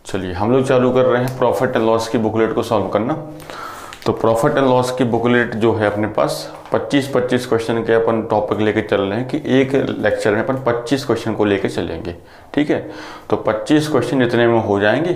चलिए हम लोग चालू कर रहे हैं प्रॉफिट एंड लॉस की बुकलेट को सॉल्व करना। तो प्रॉफिट एंड लॉस की बुकलेट जो है अपने पास 25 क्वेश्चन के अपन टॉपिक लेके चल रहे हैं कि एक लेक्चर में अपन 25 क्वेश्चन को लेके चलेंगे। ठीक है, तो 25 क्वेश्चन जितने में हो जाएंगे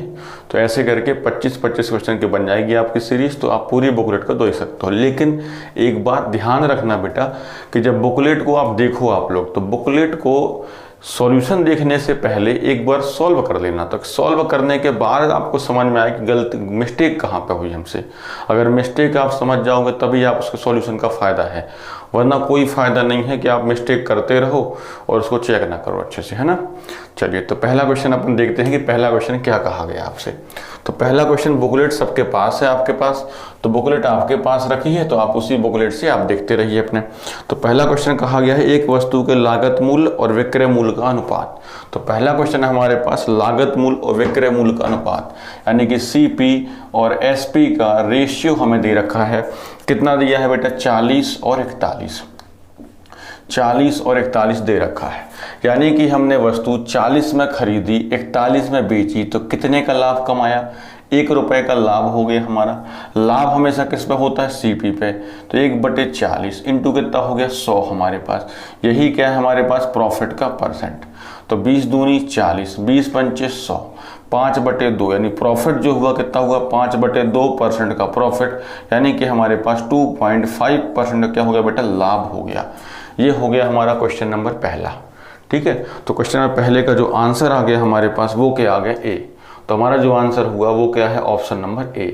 तो ऐसे करके 25 क्वेश्चन की बन जाएगी आपकी सीरीज। तो आप पूरी बुकलेट को देख सकते हो। लेकिन एक बात ध्यान रखना बेटा कि जब बुकलेट को आप देखो आप लोग, तो बुकलेट को सॉल्यूशन देखने से पहले एक बार सॉल्व कर लेना। तो सॉल्व करने के बाद आपको समझ में आए कि गलती मिस्टेक कहाँ पे हुई हमसे। अगर मिस्टेक आप समझ जाओगे तभी आप उसके सॉल्यूशन का फ़ायदा है, वरना कोई फ़ायदा नहीं है कि आप मिस्टेक करते रहो और उसको चेक ना करो अच्छे से, है ना। चलिए तो पहला क्वेश्चन अपन देखते हैं कि पहला क्वेश्चन क्या कहा गया आपसे। तो पहला क्वेश्चन बुकलेट सबके पास है आपके पास, तो बुकलेट आपके पास रखी है तो आप उसी बुकलेट से आप देखते रहिए अपने। तो पहला क्वेश्चन कहा गया है एक वस्तु के लागत मूल्य और विक्रय मूल्य का अनुपात। तो पहला क्वेश्चन है हमारे पास लागत मूल्य और विक्रय मूल्य का अनुपात, यानी कि सीपी और एसपी का रेशियो हमें दे रखा है। कितना दिया है बेटा? 40 और 41। 40 और 41 दे रखा है, यानी कि हमने वस्तु 40 में खरीदी, 41 में बेची, तो कितने का लाभ कमाया? 1 रुपए का लाभ हो गया हमारा। लाभ हमेशा किस पे होता है? सीपी पे। तो 1/40 इंटू कितना हो गया? 100 हमारे पास। यही क्या है हमारे पास? प्रॉफिट का परसेंट। तो 20 दूनी 40, 20 पंचे 100, 5/2, यानी प्रॉफिट जो हुआ कितना हुआ? 5/2% का प्रॉफिट, यानी कि हमारे पास 2.5% क्या हो गया बेटा? लाभ हो गया। ये हो गया हमारा क्वेश्चन नंबर पहला। ठीक है, तो क्वेश्चन नंबर पहले का जो आंसर आ गया हमारे पास वो क्या आ गया? ए। तो हमारा जो आंसर हुआ वो क्या है? Option number A.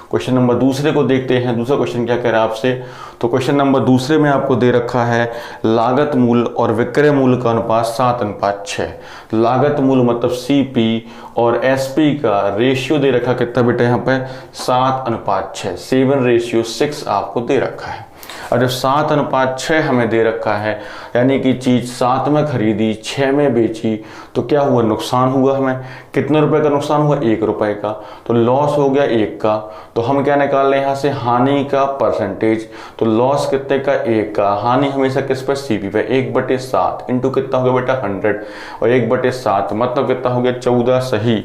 Question number दूसरे को देखते हैं। दूसरा क्वेश्चन क्या कह रहा है आपसे? तो क्वेश्चन नंबर दूसरे में आपको दे रखा है लागत मूल्य और विक्रय मूल्य का अनुपात 7:6। लागत मूल्य मतलब सीपी और एसपी का रेशियो दे रखा कितना बेटा? यहाँ पे 7:6, 7:6 आपको दे रखा है। और जब 7:6 हमें दे रखा है, यानी कि चीज 7 में खरीदी 6 में बेची, तो क्या हुआ? नुकसान हुआ हमें। कितने रुपए का नुकसान हुआ? 1 रुपए का। तो लॉस हो गया 1 का। तो हम क्या निकाल रहे हैं यहाँ से? हानि का परसेंटेज। तो लॉस कितने का? 1 का। हानि हमेशा किस पर? सीपी पे। 1/7 इंटू कितना हो गया बेटा? 100, और 1/7 मतलब कितना हो गया? 14 सही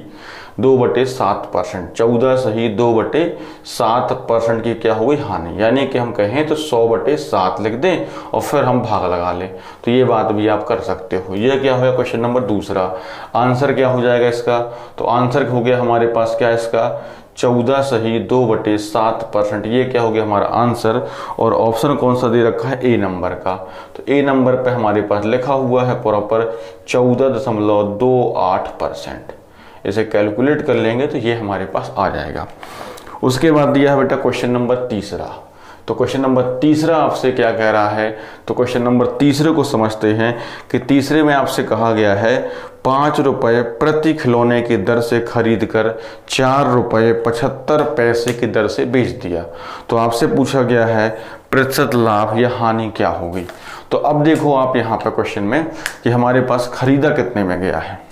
2/7%। 14 सही 2/7% की क्या हो गई? हानि। यानी कि हम कहें तो 100/7 लिख दें और फिर हम भाग लगा लें। तो ये बात भी आप कर सकते हो। ये क्या हो गया क्वेश्चन नंबर दूसरा। आंसर क्या हो जाएगा इसका? तो आंसर हो गया हमारे पास क्या इसका? 14 सही 2/7%। ये क्या हो गया हमारा आंसर। और ऑप्शन कौन सा दे रखा है? ए नंबर का। तो ए नंबर पे हमारे पास लिखा हुआ है प्रॉपर 14.28%। इसे कैलकुलेट कर लेंगे तो ये हमारे पास आ जाएगा। उसके बाद दिया है बेटा क्वेश्चन नंबर तीसरा। तो क्वेश्चन नंबर तीसरा आपसे क्या कह रहा है? तो क्वेश्चन नंबर तीसरे को समझते हैं कि तीसरे में आपसे कहा गया है 5 रुपये प्रति खिलौने की दर से खरीद कर 4 रुपये 75 पैसे की दर से बेच दिया। तो आपसे पूछा गया है प्रतिशत लाभ या हानि क्या होगी। तो अब देखो आप यहाँ पे क्वेश्चन में कि हमारे पास खरीदा कितने में गया है।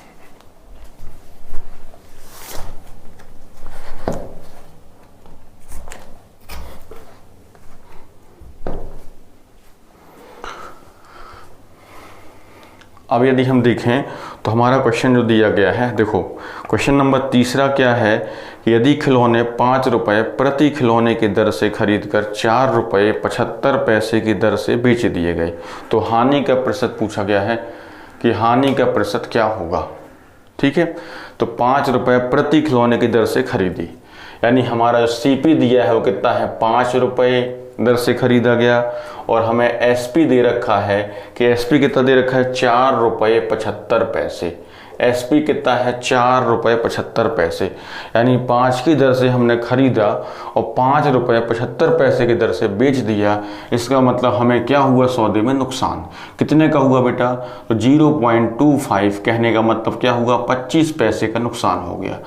अब यदि हम देखें तो हमारा क्वेश्चन जो दिया गया है, देखो क्वेश्चन नंबर तीसरा क्या है कि यदि खिलौने 5 रुपये प्रति खिलौने की दर से खरीद कर 4 रुपये 75 पैसे की दर से बेच दिए गए, तो हानि का प्रतिशत पूछा गया है कि हानि का प्रतिशत क्या होगा। ठीक है, तो 5 रुपये प्रति खिलौने की दर से खरीदी, यानी हमारा जो सीपी दिया है वो कितना है? 5 रुपये दर से खरीदा गया। और हमें एसपी दे रखा है कि एसपी कितना दे रखा है? 4 रुपये 75 पैसे। एसपी कितना है? 4 रुपये 75 पैसे, यानी 5 की दर से हमने खरीदा और 5 रुपये 75 पैसे की दर से बेच दिया। इसका मतलब हमें क्या हुआ? सौदे में नुकसान। कितने का हुआ बेटा? तो 0.25, कहने का मतलब क्या हुआ? 25 पैसे का नुकसान हो गया।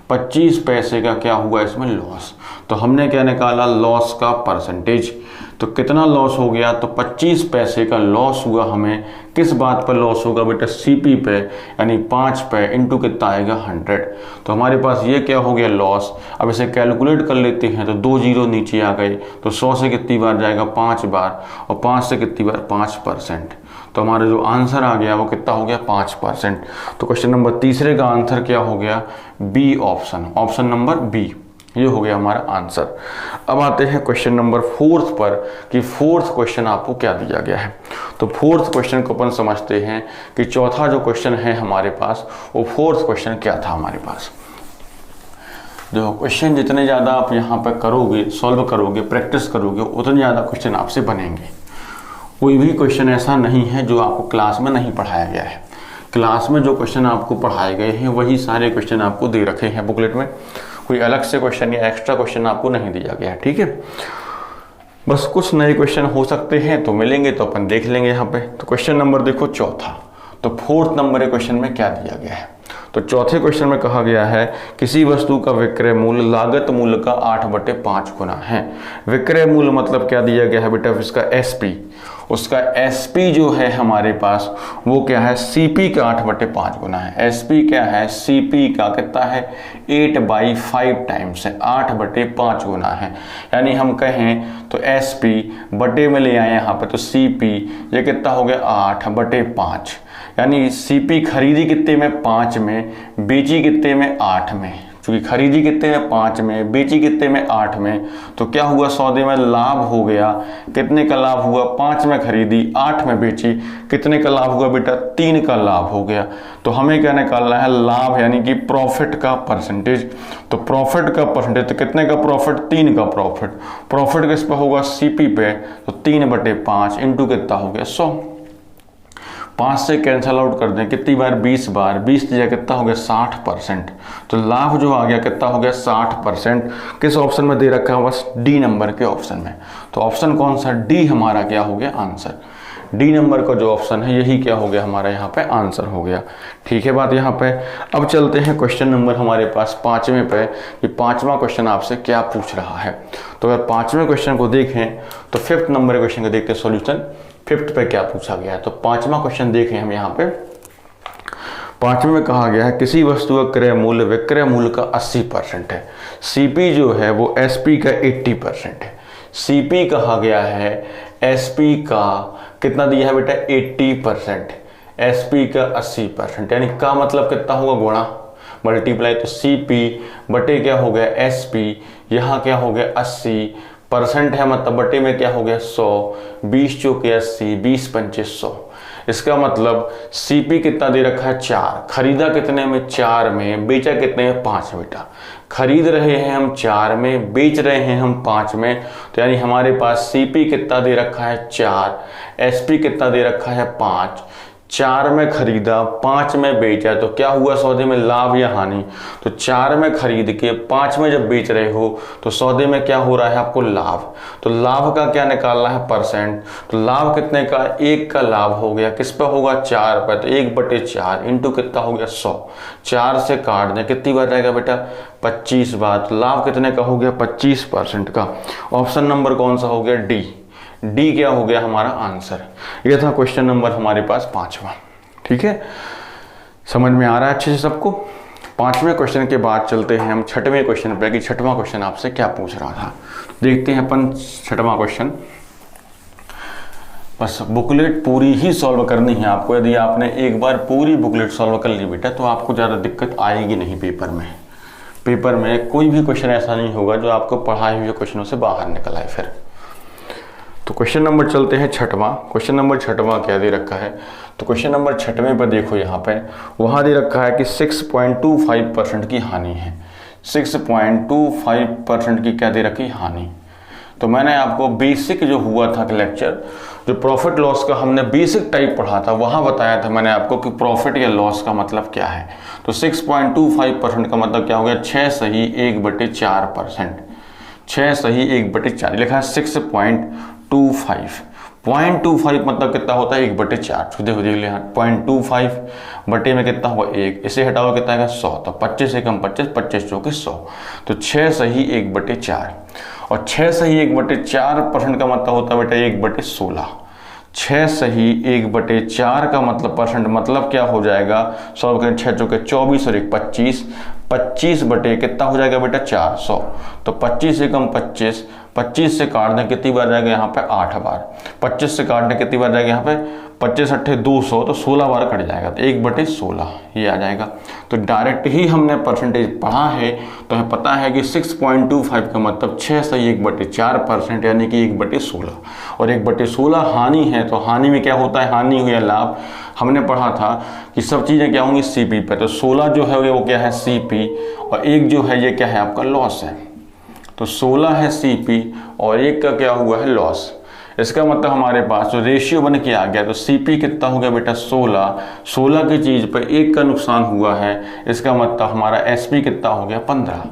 25 पैसे का क्या हुआ इसमें? लॉस। तो हमने क्या निकाला? लॉस का परसेंटेज। तो कितना लॉस हो गया? तो 25 पैसे का लॉस हुआ हमें। किस बात पर लॉस होगा बेटा? सीपी पे, यानी 5 पे इंटू कितना आएगा? 100। तो हमारे पास ये क्या हो गया? लॉस। अब इसे कैलकुलेट कर लेते हैं तो 2 जीरो नीचे आ गए। तो 100 से कितनी बार जाएगा? 5 बार। और 5 से कितनी बार? 5%। तो हमारा जो आंसर आ गया वो कितना हो गया 5%। तो क्वेश्चन नंबर तीसरे का आंसर क्या हो गया, b option, option number b, ये हो गया हमारा आंसर। अब आते हैं क्वेश्चन नंबर 4 पर कि 4th क्वेश्चन आपको क्या दिया गया है। तो 4th क्वेश्चन को अपन समझते हैं कि चौथा जो क्वेश्चन है हमारे पास वो 4th क्वेश्चन क्या था हमारे पास। जो क्वेश्चन जितने ज़्यादा आप यहाँ पर करोगे, सॉल्व करोगे, प्रैक्टिस करोगे, उतने ज़्यादा क्वेश्चन आपसे बनेंगे। कोई भी क्वेश्चन ऐसा नहीं है जो आपको क्लास में नहीं पढ़ाया गया है। क्लास में जो क्वेश्चन आपको पढ़ाए गए हैं वही सारे क्वेश्चन आपको दे रखे हैं बुकलेट में। कोई अलग से क्वेश्चन या एक्स्ट्रा क्वेश्चन आपको नहीं दिया गया है, ठीक है। बस कुछ नए क्वेश्चन हो सकते हैं तो मिलेंगे तो अपन देख लेंगे यहाँ पे। तो क्वेश्चन नंबर देखो चौथा, तो 4th नंबर के क्वेश्चन में क्या दिया गया है। तो चौथे क्वेश्चन में कहा गया है किसी वस्तु का विक्रय मूल्य लागत मूल्य का 8/5 गुना है। विक्रय मूल्य मतलब क्या दिया गया है बेटा, इसका एसपी, उसका एसपी जो है हमारे पास वो क्या है, सीपी का 8/5 गुना है। एसपी क्या है, सीपी का कितना है 8/5 टाइम्स है, 8/5 गुना है। यानी हम कहें तो एसपी बटे में ले आए यहाँ पे, तो सीपी ये कितना हो गया 8/5। यानी सीपी खरीदी कितने में 5 में, बेची कितने में 8 में। क्योंकि खरीदी कितने में 5 में, बेची कितने में 8 में, तो क्या हुआ सौदे में लाभ हो गया। कितने का लाभ हुआ, 5 में खरीदी 8 में बेची, कितने का लाभ हुआ बेटा 3 का लाभ हो गया। तो हमें क्या निकालना है, लाभ यानी कि प्रॉफिट का परसेंटेज। तो प्रॉफिट का परसेंटेज तो कितने का प्रॉफिट, 3 का प्रॉफिट। प्रॉफिट किस पे होगा, सीपी पे, तो 3/5 इंटू कितना हो गया 100। 5 से कैंसल आउट कर दें, कितनी बार 20 बार, 20 दिया कितना हो गया 60%। तो लाभ जो आ गया कितना हो गया 60%। किस ऑप्शन में दे रखा है, बस डी नंबर के ऑप्शन में। तो ऑप्शन कौन सा, डी हमारा क्या हो गया आंसर। डी नंबर का जो ऑप्शन है यही क्या हो गया हमारा यहाँ पे आंसर हो गया। ठीक है बात यहाँ पे। अब चलते हैं क्वेश्चन नंबर हमारे पास 5वें पे कि 5वां क्वेश्चन आपसे क्या पूछ रहा है। तो अगर 5वें क्वेश्चन को देखें तो 5th नंबर क्वेश्चन का देखते हैं सॉल्यूशन। 5th पे क्या पूछा गया है, तो 5वां क्वेश्चन देखें हम यहाँ पे। 5वें में कहा गया है किसी वस्तु का क्रय मूल्य विक्रय मूल्य का 80% है। सीपी जो है वो एसपी का 80% है। सीपी कहा गया है एसपी का कितना दिया है बेटा 80%, एसपी का 80%। यानी का मतलब कितना होगा, गुणा मल्टीप्लाई। तो सीपी बटे क्या हो गया एसपी, यहाँ क्या हो गया 80% है, मतलब बटे में क्या हो गया 100, 20 चौके 80, 20 पंचे 100। इसका मतलब सीपी कितना दे रखा है 4, खरीदा कितने में 4 में, बेचा कितने में 5 बेटा। खरीद रहे हैं हम 4 में, बेच रहे हैं हम 5 में, तो यानी हमारे पास सीपी कितना दे रखा है 4, एसपी कितना दे रखा है 5। 4 में खरीदा 5 में बेचा, तो क्या हुआ सौदे में लाभ या हानि। तो 4 में खरीद के 5 में जब बेच रहे हो तो सौदे में क्या हो रहा है आपको लाभ। तो लाभ का क्या निकालना है परसेंट। तो लाभ कितने का 1 का लाभ हो गया, किस पे होगा 4 पे, तो 1/4 इंटू कितना हो गया 100। 4 से काट दें कितनी बार रहेगा बेटा 25 बार। तो लाभ कितने का हो गया 25% का। ऑप्शन नंबर कौन सा हो गया डी। डी क्या हो गया हमारा आंसर। यह था क्वेश्चन नंबर हमारे पास 5वां। ठीक है, समझ में आ रहा है अच्छे से सबको। 5वें क्वेश्चन के बाद चलते हैं हम 6वें क्वेश्चन पे कि 6वां क्वेश्चन आपसे क्या पूछ रहा था। देखते हैं अपन 6वां क्वेश्चन। बस बुकलेट पूरी ही सॉल्व करनी है आपको। यदि आपने एक बार पूरी बुकलेट सॉल्व कर ली बेटा तो आपको ज़्यादा दिक्कत आएगी नहीं पेपर में। पेपर में कोई भी क्वेश्चन ऐसा नहीं होगा जो आपको पढ़ाए हुए क्वेश्चनों से बाहर निकल आए फिर। तो क्वेश्चन नंबर चलते हैं 6वां। क्वेश्चन नंबर 6वां क्या दे रखा है, तो क्वेश्चन नंबर 6वें पर देखो यहाँ पे वहाँ दे रखा है कि 6.25% की हानि है। 6.25% की क्या दे रखी हानि। तो मैंने आपको बेसिक जो हुआ था लेक्चर, जो प्रॉफिट लॉस का हमने बेसिक टाइप पढ़ा था, वहाँ बताया था मैंने आपको कि प्रॉफिट या लॉस का मतलब क्या है। तो 6.25% का मतलब क्या हो गया 6 सही 1/4%। 6 सही 1/4 लिखा है 6.25। 0.25 मतलब कितना होता है 1/4। सीधे हो जाएगा 0.25 बटे में कितना होगा 1, इसे हटाओ कितना है 100। तो 25 से कम 25, 25 चौके 100। तो 6 सही 1/4 और 6 सही 1/4% का मतलब होता है बेटा 1/16। 6 सही 1/4 का मतलब परसेंट मतलब क्या हो जाएगा, सॉल्व करें 6 चौके 24 और 1 25, 25 बटे कितना हो जाएगा बेटा 400। तो 25 से कम 25, 25 से काट दें कितनी बार जाएगा यहाँ पे 8 बार, 25 से काट दें कितनी बार जाएगा यहाँ पे 25 अट्ठे 200, तो 16 बार कट जाएगा, तो 1/16 ये आ जाएगा। तो डायरेक्ट ही हमने परसेंटेज पढ़ा है तो हमें पता है कि 6.25 का मतलब 6 से 1/4%, यानी कि 1/16, और 1/16 हानि है, तो हानि में क्या होता है, हानि हो या लाभ, हमने पढ़ा था कि सब चीज़ें क्या होंगी सीपी पे, तो 16 जो है वो क्या है सीपी, और 1 जो है ये क्या है आपका लॉस है, तो 16 है सीपी और 1 का क्या हुआ है लॉस। इसका मतलब हमारे पास जो रेशियो बन के आ गया, तो सीपी कितना हो गया बेटा 16 की चीज़ पे 1 का नुकसान हुआ है, इसका मतलब हमारा एसपी कितना हो गया 15।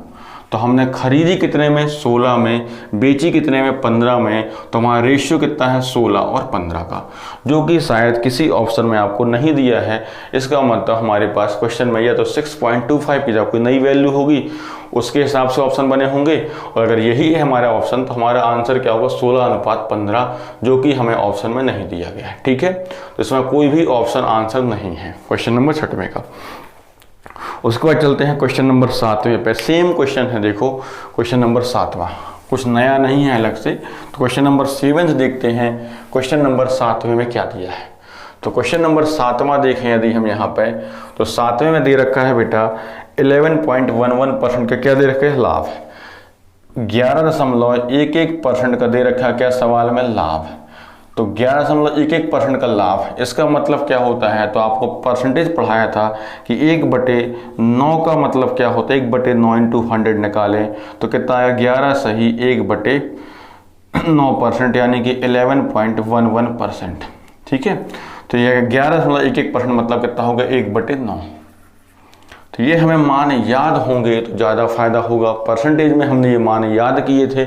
तो हमने खरीदी कितने में 16 में, बेची कितने में 15 में, तो हमारा रेशियो कितना है 16 और 15 का, जो कि शायद किसी ऑप्शन में आपको नहीं दिया है। इसका मतलब हमारे पास क्वेश्चन में या तो 6.25 की जब कोई नई वैल्यू होगी उसके हिसाब से ऑप्शन बने होंगे, और अगर यही है हमारा ऑप्शन तो हमारा आंसर क्या होगा 16:15, जो कि हमें ऑप्शन में नहीं दिया गया है। ठीक है, तो इसमें कोई भी ऑप्शन आंसर नहीं है क्वेश्चन नंबर 6वें का। उसके बाद चलते हैं क्वेश्चन नंबर 7वें पे। सेम क्वेश्चन है, देखो क्वेश्चन नंबर 7वां, कुछ नया नहीं है अलग से। तो क्वेश्चन नंबर 7 देखते हैं क्वेश्चन नंबर 7वें में क्या दिया है। तो क्वेश्चन नंबर 7वां देखें यदि हम यहाँ पे, तो 7वें में दे रखा है बेटा 11.11% का क्या दे रखा है लाभ, 11.11% का दे रखा है क्या सवाल में लाभ, तो 11.11% का लाभ, इसका मतलब क्या होता है, तो आपको परसेंटेज पढ़ाया था कि 1/9 का मतलब क्या होता है, 1/9 × 100 निकालें तो कितना आया 11 सही 1/9%, यानी कि 11.11%। ठीक है, तो ये 11.11% मतलब कितना होगा 1/9। तो ये हमें मान याद होंगे तो ज़्यादा फायदा होगा। परसेंटेज में हमने ये मान याद किए थे,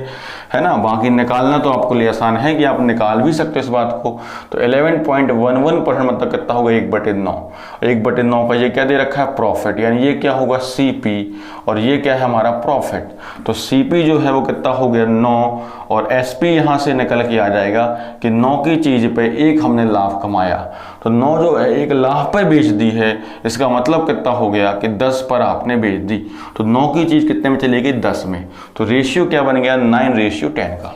है ना, बाकी निकालना तो आपके लिए आसान है कि आप निकाल भी सकते हो इस बात को। तो 11.11% मतलब कितना होगा 1/9, 1/9 का ये क्या दे रखा है प्रॉफिट, यानी ये क्या होगा सीपी, और ये क्या है हमारा प्रॉफिट। तो सीपी जो है वो कितना हो गया 9, और एसपी यहाँ से निकल के आ जाएगा कि 9 की चीज़ पे 1 हमने लाभ कमाया, तो 9 जो है 1 लाभ पर बेच दी है, इसका मतलब कितना हो गया कि 10 पर आपने बेच दी, तो 9 की चीज़ कितने में चलेगी 10 में। तो रेशियो क्या बन गया 9:10 का,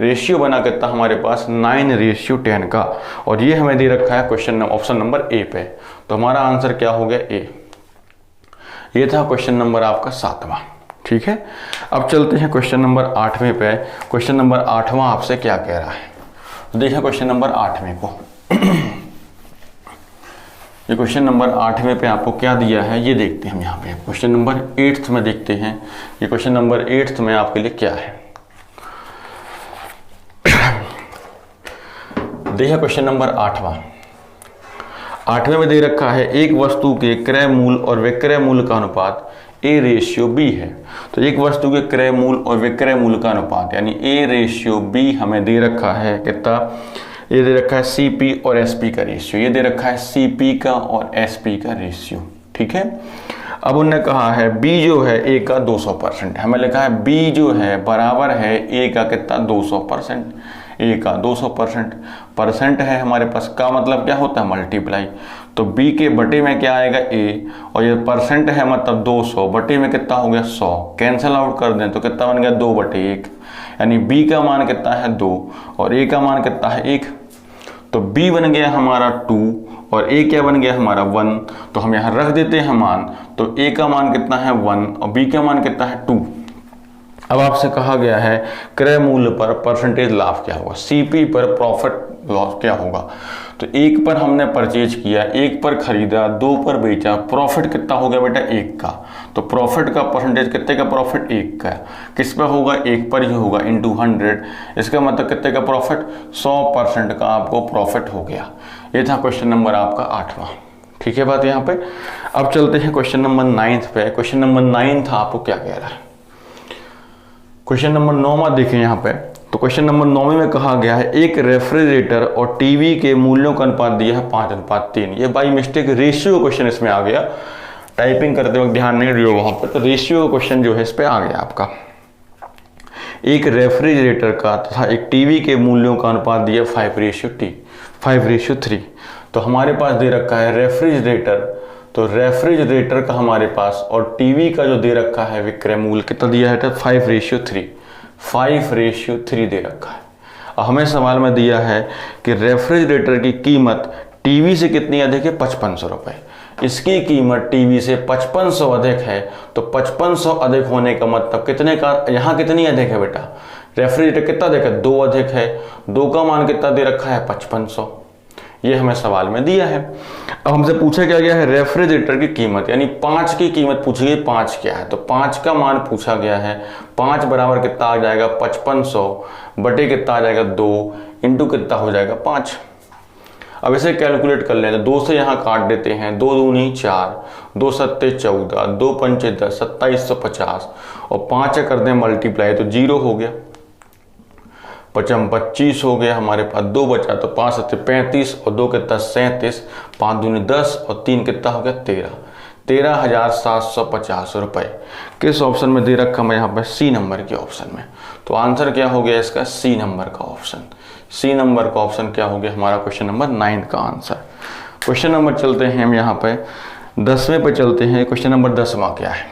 रेशियो बना कितना हमारे पास 9:10 का, और ये हमें दे रखा है क्वेश्चन ऑप्शन नंबर ए पे। तो हमारा आंसर क्या हो गया ए। ये था क्वेश्चन नंबर आपका 7वां। ठीक है, अब चलते हैं क्वेश्चन नंबर 8वें पे। क्वेश्चन नंबर 8वां आपसे क्या कह रहा है, देखिए क्वेश्चन नंबर 8वें को। ये क्वेश्चन नंबर 8वें पे आपको क्या दिया है ये देखते हैं हम यहाँ पे। क्वेश्चन नंबर 8th में देखते हैं, ये क्वेश्चन नंबर 8th में आपके लिए क्या है। देखिए क्वेश्चन नंबर 8वें में दे रखा है एक वस्तु के क्रय मूल्य और विक्रय मूल्य का अनुपात A/B है। तो एक वस्तु के क्रय मूल्य और विक्रय मूल्य का अनुपात यानी A/B हमें दे रखा है कितना, ये दे रखा है CP और SP का रेशियो, ये दे रखा है CP का और SP का रेशियो। ठीक है, अब उन्होंने कहा है B जो है A का 200%, हमें लिखा है B जो है बराबर है A का कितना 200%, A का 200%, परसेंट है हमारे पास, का मतलब क्या होता है मल्टीप्लाई, तो B के बटे में क्या आएगा A, और ये परसेंट है मतलब 200, बटे में कितना हो गया 100, कैंसिल आउट कर दें तो कितना बन गया 2/1, यानी B का मान कितना है 2 और A का मान कितना है 1, तो B बन गया हमारा 2 और A क्या बन गया हमारा 1, तो हम यहाँ रख देते हैं मान, तो A का मान कितना है 1 और B का मान कितना है 2। अब आपसे कहा गया है क्रय मूल्य पर परसेंटेज लाभ क्या होगा, CP पर प्रॉफिट लॉस क्या होगा। तो 1 पर हमने परचेज किया, 1 पर खरीदा, 2 पर बेचा, प्रॉफिट कितना हो गया बेटा 1 का, तो प्रॉफिट का परसेंटेज कितने का, प्रॉफिट 1 का, किस पर होगा 1 पर ही होगा इंटू 100, इसका मतलब कितने का प्रॉफिट 100% का आपको प्रॉफिट हो गया। ये था क्वेश्चन नंबर आपका 8वां। ठीक है बात यहाँ पे। अब चलते हैं क्वेश्चन नंबर 9 पे। क्वेश्चन नंबर 9 था आपको क्या कह रहा है, क्वेश्चन नंबर 9वां देखें यहाँ पे। तो क्वेश्चन नंबर 9 में कहा गया है एक रेफ्रिजरेटर और टीवी के मूल्यों का अनुपात दिया है 5:3। ये बाई मिस्टेक रेशियो क्वेश्चन इसमें आ गया, टाइपिंग करते वक्त ध्यान नहीं दिया वहां पर, तो रेशियो क्वेश्चन जो है इस पे आ गया आपका। एक रेफ्रिजरेटर का तथा एक टीवी के मूल्यों का अनुपात दिया 5:3। तो हमारे पास दे रखा है रेफ्रिजरेटर, तो रेफ्रिजरेटर का हमारे पास और टीवी का जो दे रखा है विक्रय मूल्य कितना दिया है 5:3। 5:3 दे रखा है। हमें सवाल में दिया है कि रेफ्रिजरेटर की कीमत टीवी से कितनी अधिक है, 5500 रुपये। इसकी कीमत टीवी से 5500 अधिक है, तो 5500 अधिक होने का मतलब कितने का, यहाँ कितनी अधिक है बेटा, रेफ्रिजरेटर कितना अधिक है, 2 अधिक है। 2 का मान कितना दे रखा है, 5500। ये हमें सवाल में दिया है। अब हमसे पूछा क्या गया है, रेफ्रिजरेटर की कीमत, यानी 5 की कीमत पूछी गई, 5 क्या है, तो 5 का मान पूछा गया है। 5 बराबर कितना आ जाएगा, 5500 बटे कितना आ जाएगा, 2 इंटू कितना हो जाएगा, 5। अब इसे कैलकुलेट कर लें तो 2 से यहाँ काट देते हैं, 2 दूनी 4, 2 सत्ते 14, 2 पंचे 10, 2750 और 5 कर दें मल्टीप्लाई तो 0 हो गया। 55 25 हो गया, हमारे पास 2 बचा तो 5 सत्ते 35 और 2 कितना 37, 5 दूनी 10 और 3 कितना हो गया 13,750 रुपये। किस ऑप्शन में दे रखा मैं यहाँ पर, सी नंबर के ऑप्शन में। तो आंसर क्या हो गया इसका, सी नंबर का ऑप्शन। सी नंबर का ऑप्शन क्या हो गया हमारा, क्वेश्चन नंबर 9 का आंसर। क्वेश्चन नंबर चलते हैं हम यहाँ पे 10वें पे चलते हैं। क्वेश्चन नंबर 10वां क्या है,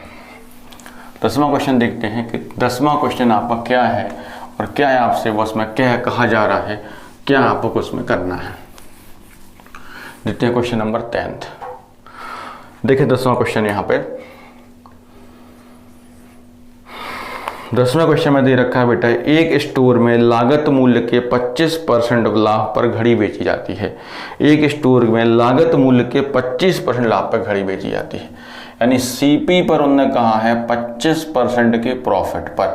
10वां क्वेश्चन देखते हैं कि 10वां क्वेश्चन आपका क्या है और क्या है आपसे वो उसमें क्या कहा जा रहा है, क्या आपको उसमें करना है। देखते हैं क्वेश्चन नंबर 10। देखिए 10वां क्वेश्चन यहाँ पे, 10वां क्वेश्चन में दे रखा है बेटा, एक स्टोर में लागत मूल्य के 25% लाभ पर घड़ी बेची जाती है। एक स्टोर में लागत मूल्य के 25% लाभ पर घड़ी बेची जाती है, यानी सीपी पर उन्होंने कहा है 25% के प्रॉफिट पर।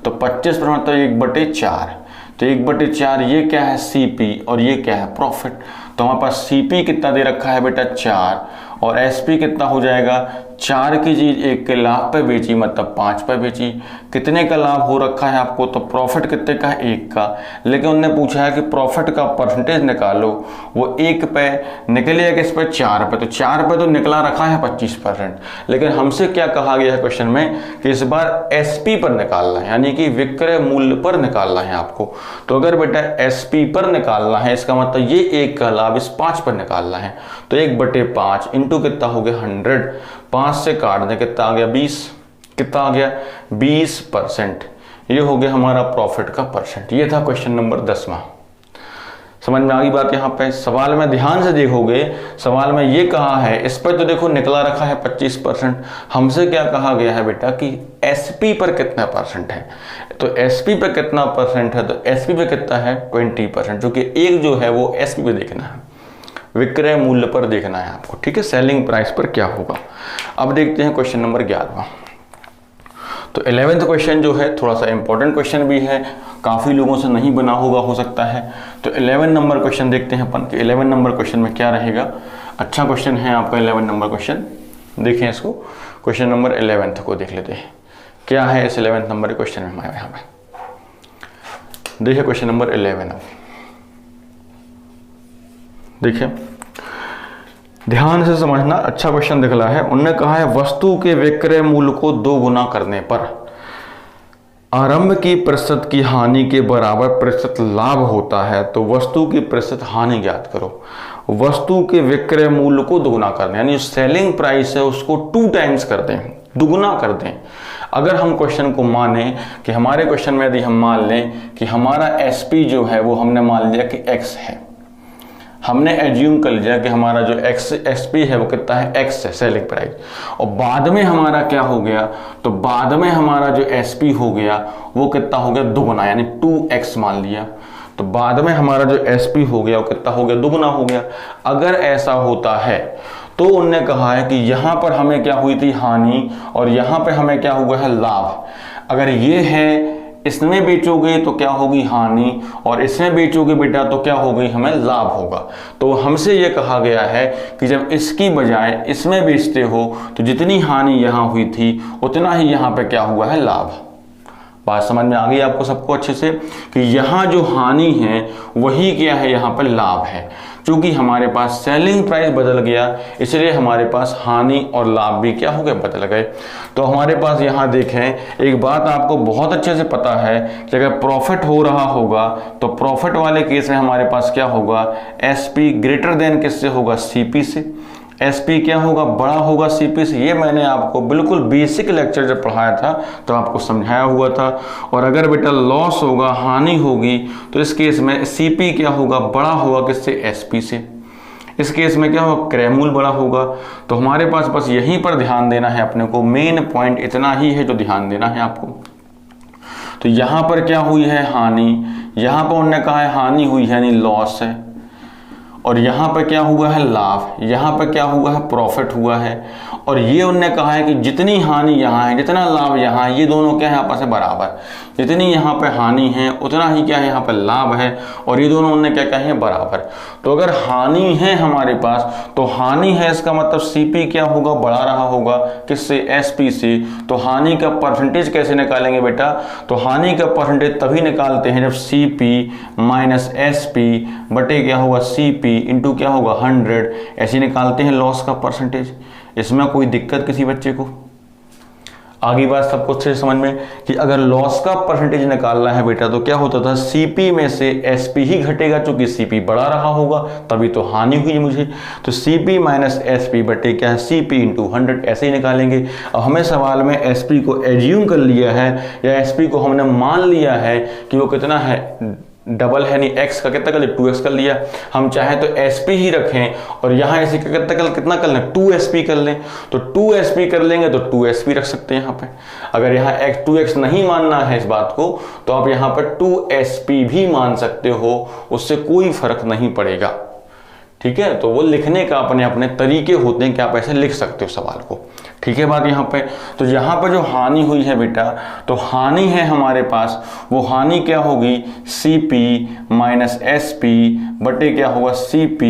तो 25% तो 1/4, तो 1/4 ये क्या है, सीपी, और ये क्या है, प्रॉफिट। तो हमारे पास सीपी कितना दे रखा है बेटा 4, और एसपी कितना हो जाएगा, 4 की चीज 1 के लाभ पे बेची मतलब 5 पे बेची। कितने का लाभ हो रखा है आपको, तो प्रॉफिट कितने का है, 1 का। लेकिन उन्होंने पूछा है कि प्रॉफिट का परसेंटेज निकालो, वो 1 पे निकलेगा किस पे, 4 पे। तो 4 पे तो निकला रखा है 25%, लेकिन हमसे क्या कहा गया है क्वेश्चन में कि इस बार एसपी पर निकालना है, यानी कि विक्रय मूल्य पर निकालना है आपको। तो अगर बेटा एसपी पर निकालना है, इसका मतलब ये 1 का लाभ इस 5 पर निकालना है। तो 1/5 इंटू कितना हो गया 100, 5 से काट दें कितना आ गया 20, कितना आ गया 20%। ये हो गया हमारा प्रॉफिट का परसेंट। ये था क्वेश्चन नंबर 10वां। समझ में आ गई बात। यहाँ पे सवाल में ध्यान से देखोगे, सवाल में ये कहा है, इस पर तो देखो निकला रखा है 25%। हमसे क्या कहा गया है बेटा कि एसपी पर कितना परसेंट है। तो एसपी पे कितना परसेंट है, तो एसपी पे कितना है 20%, क्योंकि एक जो है वो एसपी पे देखना है, विक्रय मूल्य पर देखना है आपको, ठीक है, सेलिंग प्राइस पर क्या होगा। अब देखते हैं क्वेश्चन नंबर 11वां। तो 11वां क्वेश्चन जो है थोड़ा सा इंपॉर्टेंट क्वेश्चन भी है, काफ़ी लोगों से नहीं बना होगा हो सकता है। तो 11 नंबर क्वेश्चन देखते हैं अपन कि 11 नंबर क्वेश्चन में क्या रहेगा। अच्छा क्वेश्चन है आपका 11 नंबर क्वेश्चन, देखें इसको, क्वेश्चन नंबर 11 को देख लेते हैं क्या है इस 11 नंबर क्वेश्चन में हमारे यहाँ पे। देखिए क्वेश्चन नंबर 11, देखिए ध्यान से समझना, अच्छा क्वेश्चन दिख रहा है। उन्होंने कहा है वस्तु के विक्रय मूल्य को 2 गुना करने पर आरंभ की प्रतिशत की हानि के बराबर प्रतिशत लाभ होता है, तो वस्तु की प्रतिशत हानि ज्ञात करो। वस्तु के विक्रय मूल्य को 2 गुना कर दें, यानी सेलिंग प्राइस है उसको 2 टाइम्स कर दें, दुगुना कर दें। अगर हम क्वेश्चन को माने कि हमारे क्वेश्चन में यदि हम मान लें कि हमारा एसपी जो है वो हमने मान लिया कि एक्स है, हमने एज्यूम कर लिया कि हमारा जो एसपी है वो कितना है, एक्स है सेलिंग प्राइस, और बाद में हमारा क्या हो गया, तो बाद में हमारा जो एसपी हो गया वो कितना हो गया, दुगुना, यानी 2x मान लिया। तो बाद में हमारा जो एसपी हो गया वो कितना हो गया, दुगुना हो गया। अगर ऐसा होता है तो उनने कहा है कि यहां पर हमें क्या हुई थी, हानि, और यहां पे हमें क्या हुआ है, लाभ। अगर ये है इसमें बेचोगे तो क्या होगी, हानि, और इसमें बेचोगे बेटा तो क्या होगी, हमें लाभ होगा। तो हमसे ये कहा गया है कि जब इसकी बजाय इसमें बेचते हो तो जितनी हानि यहाँ हुई थी उतना ही यहाँ पे क्या हुआ है, लाभ। बात समझ में आ गई आपको सबको अच्छे से कि यहाँ जो हानि है वही क्या है, यहाँ पर लाभ है। क्योंकि हमारे पास सेलिंग प्राइस बदल गया इसलिए हमारे पास हानि और लाभ भी क्या हो गए, बदल गए। तो हमारे पास यहाँ देखें, एक बात आपको बहुत अच्छे से पता है कि अगर प्रॉफिट हो रहा होगा तो प्रॉफिट वाले केस में हमारे पास क्या होगा, एसपी ग्रेटर देन किससे होगा, सीपी से। SP क्या होगा, बड़ा होगा CP से। ये मैंने आपको बिल्कुल बेसिक लेक्चर जब पढ़ाया था तो आपको समझाया हुआ था। और अगर बेटा लॉस होगा, हानि होगी, तो इस केस में CP क्या होगा, बड़ा होगा किससे, SP से। इस केस में क्या होगा, क्रैमूल बड़ा होगा। तो हमारे पास बस यहीं पर ध्यान देना है अपने को, मेन पॉइंट इतना ही है जो ध्यान देना है आपको। तो यहाँ पर क्या हुई है, हानि। यहाँ पर उन्होंने कहा है हानि हुई है यानी लॉस है। और यहाँ पर क्या हुआ है, लाभ। यहाँ पर क्या हुआ है, प्रॉफिट हुआ है। और ये उन्होंने कहा है कि जितनी हानि यहाँ है, जितना लाभ यहाँ है, ये दोनों क्या है आपस में बराबर। जितनी यहाँ पे हानि है उतना ही क्या है यहाँ पे लाभ है। और ये दोनों उन्होंने क्या कहे हैं, बराबर। तो अगर हानि है हमारे पास, तो हानि है इसका मतलब CP क्या होगा, बढ़ा रहा होगा किससे, SP से। तो हानि का परसेंटेज कैसे निकालेंगे बेटा, तो हानि का परसेंटेज तभी निकालते हैं जब CP माइनस SP बटे क्या होगा, CP इंटू क्या होगा 100, ऐसे निकालते हैं लॉस का परसेंटेज। इसमें कोई दिक्कत किसी बच्चे को? आगे बात सबको अच्छे से समझ में कि अगर लॉस का परसेंटेज निकालना है बेटा तो क्या होता था, CP में से SP ही घटेगा, चूंकि CP बढ़ा रहा होगा तभी तो हानि हुई मुझे। तो CP माइनस SP बटे क्या है, CP इंटू 100, ऐसे ही निकालेंगे। अब हमें सवाल में SP को एज्यूम कर लिया है, या SP को हमने मान लिया है कि वो कितना है, डबल है, नहीं x का कितना कर लिया, 2x कर लिया। हम चाहे तो SP ही रखें और यहाँ ऐसे कितना कर लें, 2SP कर लें। तो 2SP कर लेंगे तो 2SP रख सकते हैं यहाँ पे। अगर यहाँ 2x नहीं मानना है इस बात को, तो आप यहाँ पर 2SP भी मान सकते हो, उससे कोई फर्क नहीं पड़ेगा। ठीक है, तो वो लिखने का अपने अपने तरीके होते हैं कि आप ऐसे लिख सकते हो सवाल को। ठीक है बात यहाँ पे। तो यहाँ पर जो हानि हुई है बेटा, तो हानि है हमारे पास, वो हानि क्या होगी, CP माइनस SP बटे क्या होगा, CP,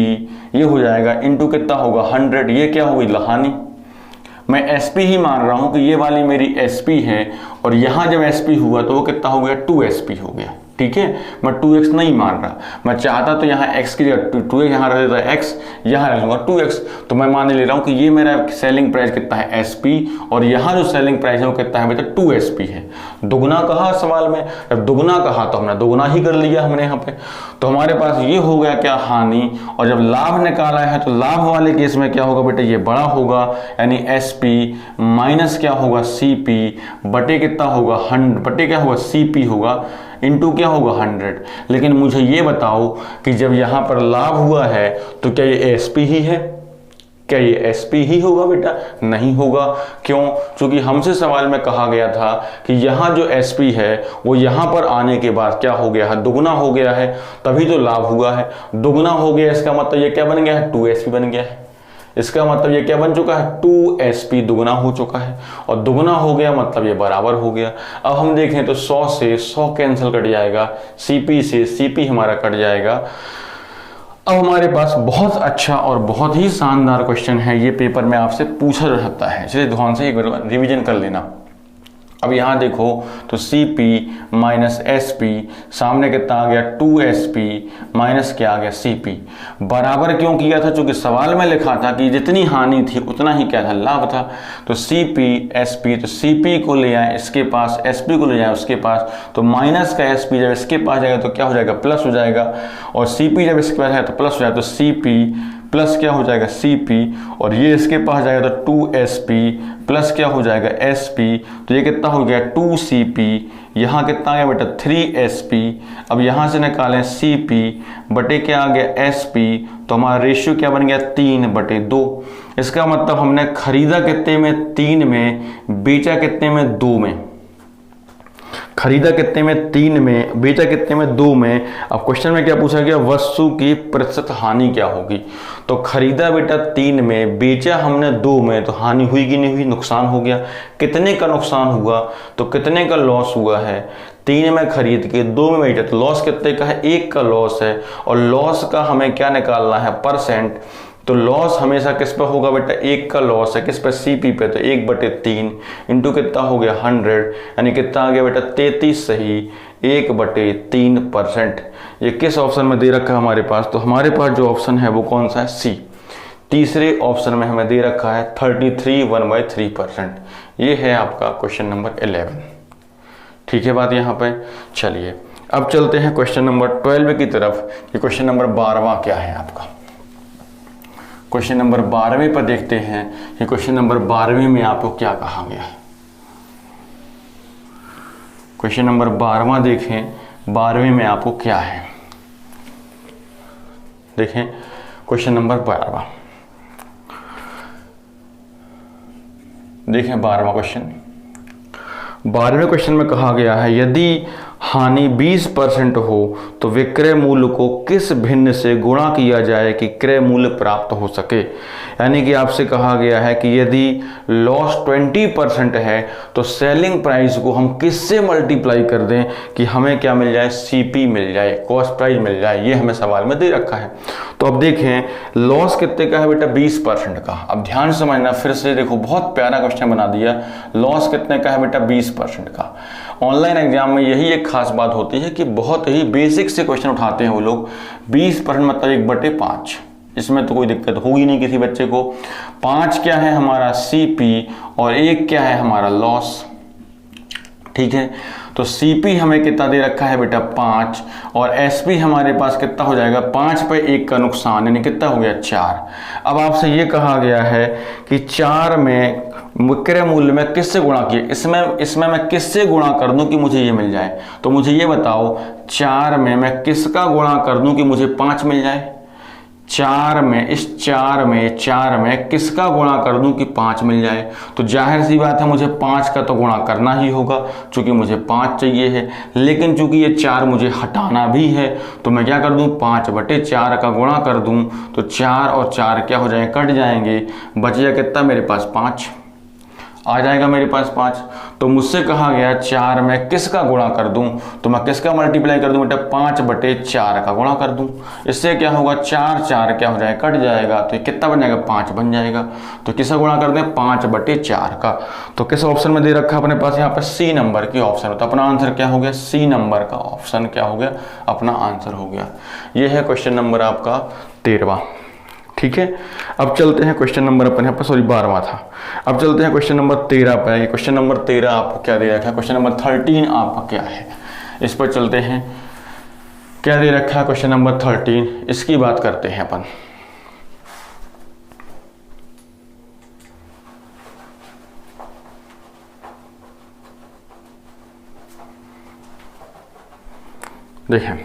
ये हो जाएगा इंटू कितना होगा 100, ये क्या होगी हानि। मैं SP ही मान रहा हूं कि ये वाली मेरी SP है, और यहां जब SP हुआ तो वो कितना हो गया, 2SP हो गया। ठीक है, मैं 2x नहीं मान रहा, मैं चाहता तो यहाँ x की जगह 2x यहाँ रह देता है, x यहाँ रह लूँगा 2x। तो मैं मान ले रहा हूँ कि ये मेरा सेलिंग प्राइस कितना है, SP, और यहाँ जो सेलिंग प्राइस है वो कितना है बेटा, 2SP है। दुगना कहा सवाल में, जब दुगना कहा तो हमने दुगना ही कर लिया हमने यहाँ पे। तो हमारे पास ये हो गया क्या, हानि। और जब लाभ निकाला है तो लाभ वाले केस में क्या होगा बेटा, ये बड़ा होगा, यानी SP माइनस क्या होगा, CP बटे कितना होगा 100, बटे क्या होगा, CP होगा इंटू क्या होगा 100। लेकिन मुझे ये बताओ कि जब यहाँ पर लाभ हुआ है तो क्या ये SP ही है, क्या ये SP ही होगा बेटा, नहीं होगा। क्यों? क्योंकि हमसे सवाल में कहा गया था कि यहाँ जो SP है वो यहाँ पर आने के बाद क्या हो गया है, दुगना हो गया है, तभी तो लाभ हुआ है। दुगना हो गया इसका मतलब ये क्या बन गया है, 2SP बन गया है। इसका मतलब ये क्या बन चुका है, 2SP दुगना हो चुका है, और दुगना हो गया मतलब ये बराबर हो गया। अब हम देखें तो 100 से 100 कैंसिल कट जाएगा, CP से CP हमारा कट जाएगा। अब हमारे पास बहुत अच्छा और बहुत ही शानदार क्वेश्चन है, ये पेपर में आपसे पूछा जा सकता है, चलिए ध्यान से रिवीजन कर लेना। अब यहाँ देखो तो CP माइनस SP, सामने कितना आ गया, 2SP माइनस क्या आ गया, CP। बराबर क्यों किया था, क्योंकि सवाल में लिखा था कि जितनी हानि थी उतना ही क्या था, लाभ था। तो CP SP, तो CP को ले आए इसके पास, SP को ले जाए उसके पास, तो माइनस का SP जब इसके पास जाएगा तो क्या हो जाएगा, प्लस हो जाएगा, और CP जब इसके पास आएगा तो प्लस हो जाएगा। तो CP प्लस क्या हो जाएगा, CP, और ये इसके पास जाएगा तो 2SP प्लस क्या हो जाएगा, SP। तो ये कितना हो गया, 2CP, यहाँ कितना आ गया बेटा, 3SP। अब यहाँ से निकालें CP बटे क्या आ गया, SP, तो हमारा रेशियो क्या बन गया, 3/2। इसका मतलब हमने खरीदा कितने में, 3 में, बेचा कितने में, 2 में। खरीदा कितने में, 3 में, बेचा कितने में, 2 में। अब क्वेश्चन में क्या पूछा गया, वस्तु की प्रतिशत हानि क्या होगी। तो खरीदा बेटा 3 में, बेचा हमने 2 में, तो हानि हुई कि नहीं हुई, नुकसान हो गया। कितने का नुकसान हुआ, तो कितने का लॉस हुआ है, 3 में खरीद के 2 में बेचा, तो लॉस कितने का है, 1 का लॉस है। और लॉस का हमें क्या निकालना है, परसेंट। तो लॉस हमेशा किस पर होगा बेटा, 1 का लॉस है किस पर, CP पे, तो 1/3 इंटू कितना हो गया 100, यानी कितना आ गया बेटा 33 सही, 1/3%। ये किस ऑप्शन में दे रखा है हमारे पास, तो हमारे पास जो ऑप्शन है वो कौन सा है, C। तीसरे ऑप्शन में हमें दे रखा है 33 1/3%। ये है आपका क्वेश्चन नंबर 11। ठीक है बात यहाँ पे। चलिए अब चलते हैं क्वेश्चन नंबर 12 की तरफ, कि क्वेश्चन नंबर 12वां क्या है आपका। क्वेश्चन नंबर 12वें पर देखते हैं कि क्वेश्चन नंबर 12वें में आपको क्या कहा गया है। क्वेश्चन नंबर 12वां देखें, 12वें में आपको क्या है। देखें क्वेश्चन नंबर 12वां, देखें 12वां क्वेश्चन। 12वें क्वेश्चन में कहा गया है यदि हानि 20% हो तो विक्रय मूल्य को किस भिन्न से गुणा किया जाए कि क्रय मूल्य प्राप्त हो सके। यानी कि आपसे कहा गया है कि यदि लॉस 20% है तो सेलिंग प्राइस को हम किससे मल्टीप्लाई कर दें कि हमें क्या मिल जाए, सीपी मिल जाए, कॉस्ट प्राइस मिल जाए। ये हमें सवाल में दे रखा है। तो अब देखें लॉस कितने का है बेटा, 20% का। अब ध्यान से समझना, फिर से देखो बहुत प्यारा क्वेश्चन बना दिया। लॉस कितने का है बेटा, 20% का। ऑनलाइन एग्जाम में यही एक खास बात होती है कि बहुत ही बेसिक से क्वेश्चन उठाते हैं वो लोग। 20% मतलब 1/5, इसमें तो कोई दिक्कत होगी नहीं किसी बच्चे को। 5 क्या है हमारा सीपी और 1 क्या है हमारा लॉस। ठीक है, तो सीपी हमें कितना दे रखा है बेटा 5 और एसपी हमारे पास कितना हो जाएगा, 5 पे 1 का नुकसान, यानी कितना हो गया 4। अब आपसे ये कहा गया है कि 4 में विक्रय मूल्य में किससे गुणा किए, इसमें मैं किससे गुणा कर दूं कि मुझे ये मिल जाए। तो मुझे ये बताओ 4 में मैं किसका गुणा कर दूं कि मुझे 5 मिल जाए। 4 में, इस 4 में किसका गुणा कर दूं कि 5 मिल जाए। तो जाहिर सी बात है मुझे 5 का तो गुणा करना ही होगा क्योंकि मुझे 5 चाहिए है। लेकिन चूंकि ये 4 मुझे हटाना भी है तो मैं क्या कर दूं, 5/4 का गुणा कर दूं तो 4 और 4 क्या हो जाएंगे, कट जाएंगे। बचेगा कितना मेरे पास, 5 आ जाएगा मेरे पास 5। तो मुझसे कहा गया 4 में किसका गुणा कर दूं, तो मैं किसका मल्टीप्लाई कर दूं बेटा, 5/4 का गुणा कर दूं। इससे क्या होगा, 4 क्या हो जाएगा, कट जाएगा। तो ये कितना बन जाएगा, 5 बन जाएगा। तो किसका गुणा कर दें, 5/4 का। तो किस ऑप्शन में दे रखा है अपने पास, यहाँ पर सी नंबर की ऑप्शन। तो अपना आंसर क्या हो गया, सी नंबर का ऑप्शन क्या हो गया, अपना आंसर हो गया। ये है क्वेश्चन नंबर आपका 13वां। ठीक है, अब चलते हैं क्वेश्चन नंबर अपन यहाँ पर, सॉरी 12वां था। अब चलते हैं क्वेश्चन नंबर 13 पर। ये क्वेश्चन नंबर 13 आपको क्या दे रखा है, क्वेश्चन नंबर 13 आपका क्या है, इस पर चलते हैं। क्या दे रखा है क्वेश्चन नंबर 13, इसकी बात करते हैं अपन। देखें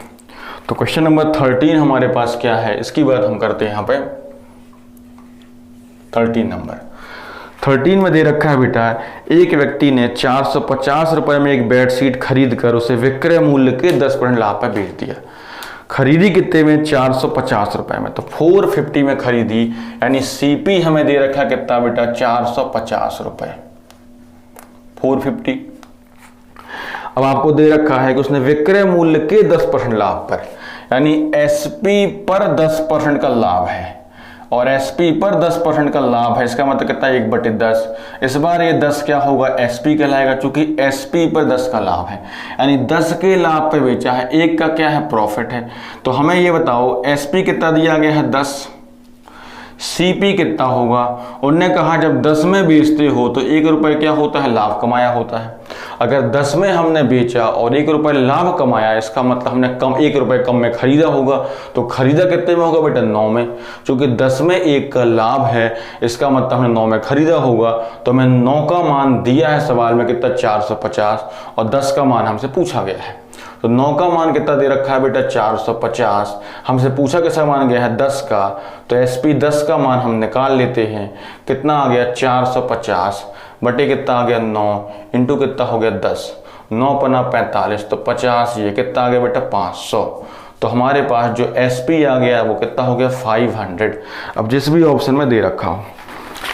तो क्वेश्चन नंबर 13 हमारे पास क्या है, इसकी बात हम करते हैं यहाँ पे। 13 नंबर 13 में दे रखा है बेटा, एक व्यक्ति ने 450 रुपए में एक बेडशीट खरीद कर उसे विक्रय मूल्य के 10% लाभ पर बेच दिया। खरीदी कितने में, 450 रुपए में। तो 450 में खरीदी, यानी सीपी हमें दे रखा है कितना बेटा, 450 रुपए, 450। अब आपको दे रखा है कि उसने विक्रय मूल्य के 10% लाभ पर, यानी एसपी पर 10% का लाभ है और एसपी पर 10% का लाभ है। इसका मतलब कितना, 1/10। इस बार ये 10 क्या होगा, एसपी कहलाएगा चूंकि एसपी पर 10 का लाभ है, यानी 10 के लाभ पे बेचा है, 1 का क्या है, प्रॉफिट है। तो हमें ये बताओ एसपी कितना दिया गया है, 10, सीपी कितना होगा। उन्होंने कहा जब 10 में बेचते हो तो 1 रुपये क्या होता है, लाभ कमाया होता है। अगर 10 में हमने बेचा और 1 रुपये लाभ कमाया, इसका मतलब हमने 1 रुपये कम में खरीदा होगा। तो खरीदा कितने में होगा बेटा, 9 में। क्योंकि 10 में 1 का लाभ है, इसका मतलब हमने 9 में खरीदा होगा। तो हमें 9 का मान दिया है सवाल में कितना, 450, और 10 का मान हमसे पूछा गया है। तो 9 का मान कितना दे रखा है बेटा, 450। हमसे पूछा कैसा मान गया है, 10 का। तो एसपी 10 का मान हम निकाल लेते हैं। कितना आ गया, 450 बटे कितना आ गया, 9 इंटू कितना हो गया, 10। 9 पना 45, तो 50, ये कितना आ गया बेटा, 500। तो हमारे पास जो एसपी आ गया वो कितना हो गया, 500। अब जिस भी ऑप्शन में दे रखा हो,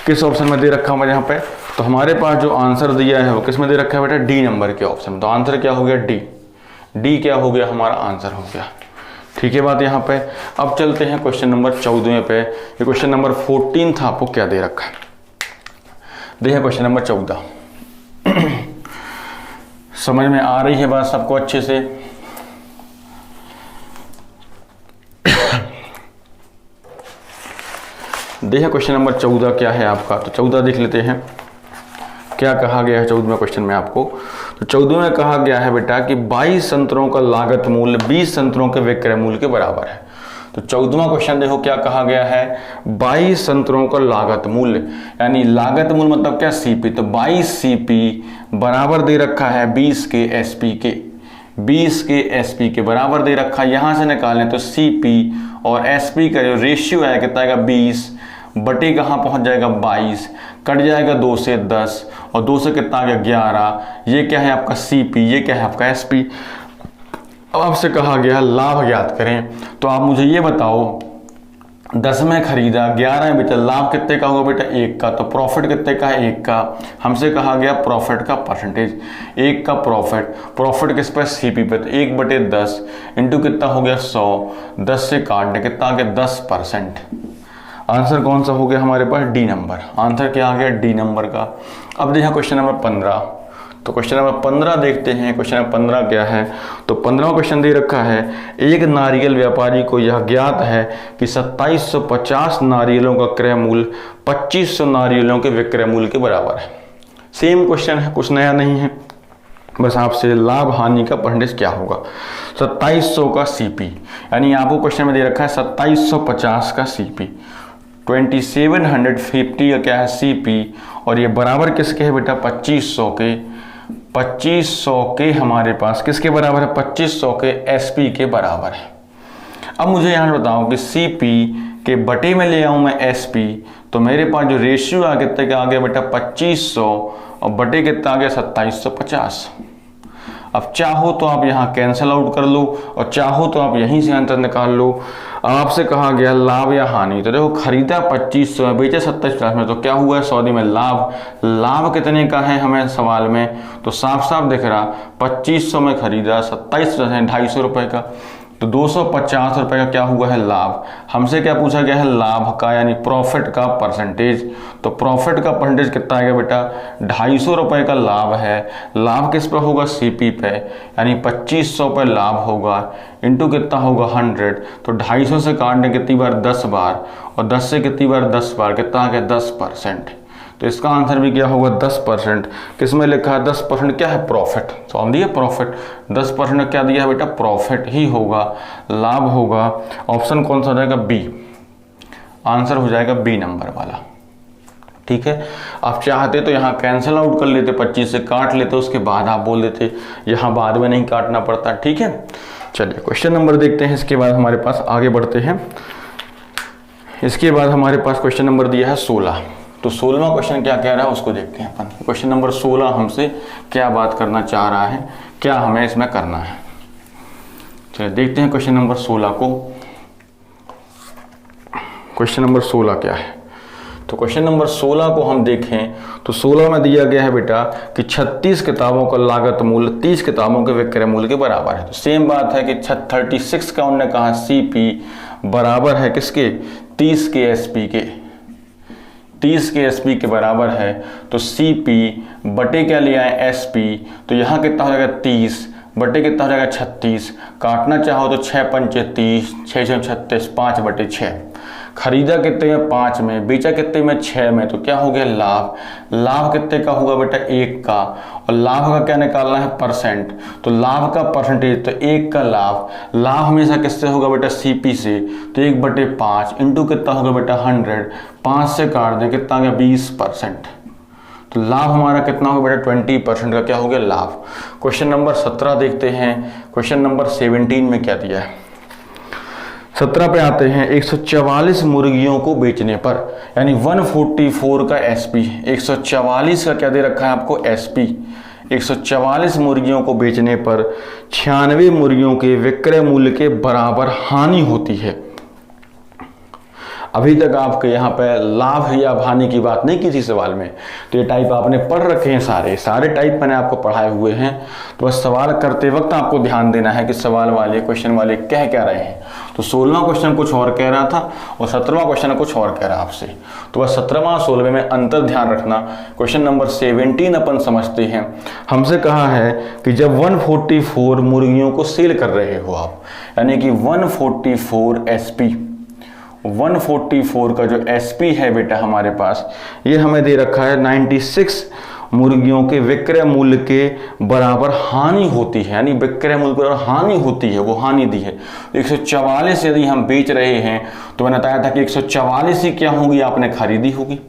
किस ऑप्शन में दे रखा हमारे यहाँ पे, तो हमारे पास जो आंसर दिया है वो किस में दे रखा है बेटा, डी नंबर के ऑप्शन में। तो आंसर क्या हो गया, डी। डी क्या हो गया, हमारा आंसर हो गया। ठीक है बात यहाँ पे। अब चलते हैं क्वेश्चन नंबर 14 पे। ये क्वेश्चन नंबर 14 था, आपको क्या दे रखा है, देखिए क्वेश्चन नंबर 14। समझ में आ रही है बात सबको अच्छे से। देखिए क्वेश्चन नंबर 14 क्या है आपका, तो 14 देख लेते हैं क्या कहा गया है 14वें क्वेश्चन में आपको। तो 14 में कहा गया है बेटा कि 22 संतरों का लागत मूल्य 20 संतरों के विक्रय मूल्य के बराबर है। तो 14वां क्वेश्चन देखो क्या कहा गया है, 22 संतरों का लागत मूल्य, यानी लागत मूल्य मतलब क्या, सीपी। तो 22 सीपी बराबर दे रखा है 20 के एसपी के, 20 के एसपी के बराबर दे रखा है। यहां से निकालें तो सीपी और एसपी का जो रेशियो है कितना आएगा, 20 बटे कहाँ पहुंच जाएगा 22, कट जाएगा 2 से 10 और 2 से कितना आ गया 11। ये क्या है आपका सीपी, ये क्या है आपका एसपी। अब आपसे कहा गया लाभ ज्ञात करें, तो आप मुझे ये बताओ 10 में खरीदा 11 में बेचा, लाभ कितने का होगा बेटा 1 का, तो प्रॉफिट कितने का है 1 का। हमसे कहा गया प्रॉफिट का परसेंटेज, 1 का प्रॉफिट किस पे, सीपी पे, तो 1/10 इंटू कितना हो गया 100, 10 से काटने कितना आ गया 10%। आंसर कौन सा हो गया हमारे पास, डी नंबर। आंसर क्या आ गया, डी नंबर का। अब देखिए क्वेश्चन नंबर 15, तो क्वेश्चन नंबर 15 देखते हैं। क्वेश्चन नंबर 15 क्या है, तो 15वां क्वेश्चन दे रखा है, एक नारियल व्यापारी को यह ज्ञात है कि 2750 नारियलों का क्रय मूल्य 2500 नारियलों के विक्रय मूल्य के बराबर है। सेम क्वेश्चन है, कुछ नया नहीं है, बस आपसे लाभ हानि का परसेंटेज क्या होगा। 2700 का सीपी, यानी आपको क्वेश्चन में दे रखा है 2750 का सीपी, 2750 का क्या है सीपी, और ये बराबर किसके है बेटा 2500 के, 2500 के हमारे पास किसके बराबर है, 2500 के एसपी के बराबर है। अब मुझे यहाँ बताओ कि सीपी के बटे में ले आऊँ मैं एसपी, तो मेरे पास जो रेशियो आ कितने का आ गया बेटा 2500 और बटे कितना आ गया 2750। अब चाहो तो आप यहाँ कैंसिल आउट कर लो और चाहो तो आप यहीं से आंसर निकाल लो। आपसे कहा गया लाभ या हानि, तो देखो खरीदा 2500 में, बेचा 2750 में, तो क्या हुआ है सौदे में लाभ कितने का है हमें सवाल में, तो साफ साफ दिख रहा 2500 में खरीदा, 2750 है 250 रुपए का, तो 250 रुपए का क्या हुआ है लाभ। हमसे क्या पूछा गया है, लाभ का यानी प्रॉफिट का परसेंटेज, तो प्रॉफिट का परसेंटेज कितना आएगा बेटा 250 रुपए का लाभ है। लाभ किस पर होगा, सीपी पे, यानी 2500 पे लाभ होगा इंटू कितना होगा 100, तो 250 से काटने कितनी बार 10 बार, और 10 से कितनी बार 10 बार, कितना आ गया 10%। तो इसका आंसर भी क्या होगा 10%। किसमें लिखा है 10% क्या है, प्रॉफिट, तो हम दिए प्रॉफिट, 10% क्या दिया है बेटा प्रॉफिट ही होगा, लाभ होगा। ऑप्शन कौन सा हो जाएगा, बी। आंसर हो जाएगा बी नंबर वाला। ठीक है, आप चाहते तो यहाँ कैंसिल आउट कर लेते, 25 से काट लेते, उसके बाद आप बोल देते, यहाँ बाद में नहीं काटना पड़ता। ठीक है, चलिए क्वेश्चन नंबर देखते हैं, इसके बाद हमारे पास आगे बढ़ते हैं। इसके बाद हमारे पास क्वेश्चन नंबर दिया है 16, तो 16वां क्वेश्चन क्या कह रहा है उसको देखते हैं अपन। क्वेश्चन नंबर 16 हमसे क्या बात करना चाह रहा है, क्या हमें इसमें करना है। चलिए देखते हैं क्वेश्चन नंबर 16 को। क्वेश्चन नंबर 16 क्या है, तो क्वेश्चन नंबर 16 को हम देखें तो 16 में दिया गया है बेटा कि 36 किताबों का लागत मूल्य 30 किताबों के विक्रय मूल्य के बराबर है। तो सेम बात है कि 36 का उन्होंने कहा सीपी बराबर है किसके, 30 के एसपी के, 30 के एसपी के बराबर है। तो सीपी बटे क्या लिया है एसपी, तो यहाँ कितना हो जाएगा 30 बटे कितना हो जाएगा 36, काटना चाहो तो 6 पंचे 30, 6 6 36, 5/6। खरीदा कितने में 5 में, बेचा कितने में 6 में, तो क्या हो गया लाभ कितने का होगा बेटा 1 का, और लाभ का क्या निकालना है परसेंट, तो लाभ का परसेंटेज, तो 1 का लाभ हमेशा किससे होगा बेटा सीपी से, तो 1/5 इंटू कितना होगा बेटा 100, 5 से काट दें कितना आ गया 20%। तो लाभ हमारा कितना होगा बेटा 20% का क्या हो गया लाभ। क्वेश्चन नंबर 17 देखते हैं। क्वेश्चन नंबर 17 में क्या दिया है, 17 पे आते हैं। 144 मुर्गियों को बेचने पर, यानी 144 का एसपी, 144 का क्या दे रखा है आपको एसपी, 144 मुर्गियों को बेचने पर 96 मुर्गियों के विक्रय मूल्य के बराबर हानि होती है। अभी तक आपके यहाँ पे लाभ या हानि की बात नहीं की थी सवाल में, तो ये टाइप आपने पढ़ रखे हैं, सारे टाइप मैंने आपको पढ़ाए हुए हैं। तो बस सवाल करते वक्त आपको ध्यान देना है कि सवाल वाले क्वेश्चन वाले कह क्या रहे हैं। तो 16वां क्वेश्चन कुछ और कह रहा था और 17वां क्वेश्चन कुछ और कह रहा है आपसे। तो बस 17वां 16वें में अंतर ध्यान रखना। क्वेश्चन नंबर 17 अपन समझते हैं। हमसे कहा है कि जब 144 मुर्गियों को सेल कर रहे हो आप, यानी कि 144 एसपी, 144 का जो एसपी है बेटा हमारे पास, ये हमें दे रखा है 96 मुर्गियों के विक्रय मूल्य के बराबर हानि होती है, यानी विक्रय मूल्य पर हानि होती है, वो हानि दी है। 144 यदि हम बेच रहे हैं तो मैंने बताया था कि 144 ही क्या होगी, आपने खरीदी होगी।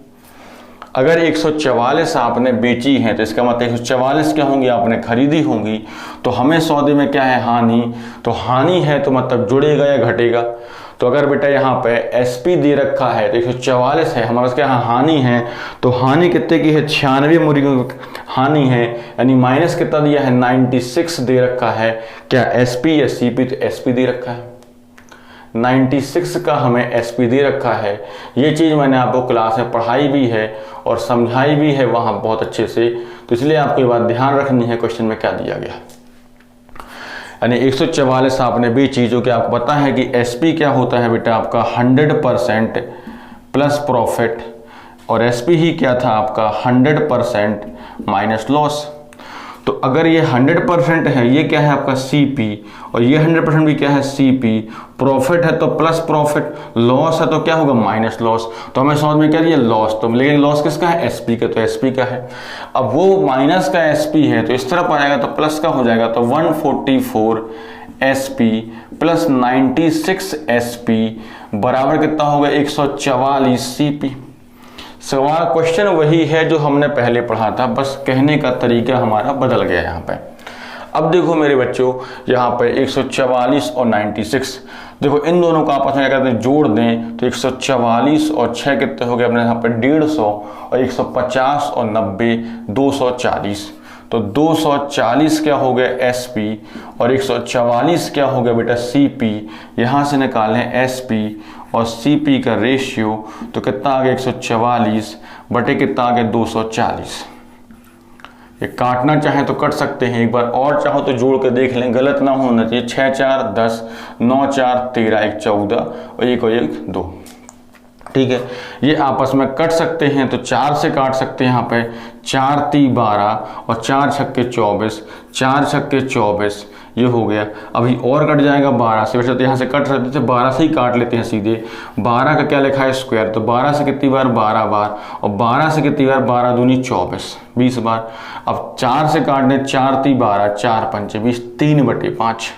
अगर 144 आपने बेची है तो इसका मतलब 144 क्या होंगी, आपने खरीदी होंगी। तो हमें सौदे में क्या है, हानि। तो हानि है तो मतलब जुड़ेगा या घटेगा। तो अगर बेटा यहाँ पे SP दे रखा है तो 144 है, हमारे पास क्या हानि है, तो हानि कितने की है, 96 मुर्गियों की हानि है, यानी माइनस कितना दिया है, 96 दे रखा है। क्या SP या CP, तो SP दे रखा है, 96 का हमें SP दे रखा है। ये चीज़ मैंने आपको क्लास में पढ़ाई भी है और समझाई भी है वहाँ बहुत अच्छे से, तो इसलिए आपको ये बात ध्यान रखनी है क्वेश्चन में क्या दिया गया। यानी 144 आपने बेची, जो कि आपको पता है कि SP क्या होता है बेटा, आपका 100% प्लस प्रॉफिट, और SP ही क्या था आपका 100% माइनस लॉस। तो अगर ये 100% है, ये क्या है आपका CP, और ये 100% भी क्या है CP, प्रॉफिट है तो प्लस प्रॉफिट, लॉस है तो क्या होगा, माइनस लॉस। तो हमें समझ में क्या दिया, लॉस। तो लेकिन लॉस किसका है, SP का, तो SP का है। अब वो माइनस का SP है तो इस तरफ आएगा तो प्लस का हो जाएगा, तो 144 SP प्लस 96 SP बराबर कितना होगा, 144 CP। सवाल क्वेश्चन वही है जो हमने पहले पढ़ा था, बस कहने का तरीका हमारा बदल गया यहाँ पे। अब देखो मेरे बच्चों, यहाँ पे 144 और 96, देखो इन दोनों को आपस में क्या कहते हैं, जोड़ दें तो 144 और 6 कितने हो गए अपने यहाँ पे 150, और 150 और 90 240। तो 240 क्या हो गया SP, और 144 क्या हो गया बेटा CP। यहाँ से निकालें SP और CP का रेशियो, तो कितना आ गया 144 बटे कितना आ गया 240। ये काटना चाहे तो कट सकते हैं, एक बार और चाहो तो जोड़ के देख लें, गलत ना होना चाहिए। 6 4 10, 9 4 13, 1 14 और 1 और 1 2। ठीक है, ये आपस में कट सकते हैं तो 4 से काट सकते हैं। यहाँ पे 4 3 12 और 4 छक्के 24, 4 छक्के 24 ये हो गया। अभी और कट जाएगा 12 से, वैसे तो यहाँ से कट सकते थे, 12 से ही काट लेते हैं सीधे। 12 का क्या लिखा है, स्क्वायर, तो 12 से कितनी बार, 12 बार, और 12 से कितनी बार, 12 दूनी 24, 20 बार। अब 4 से काटने, 4 3 12, 4 5 20, 3/5,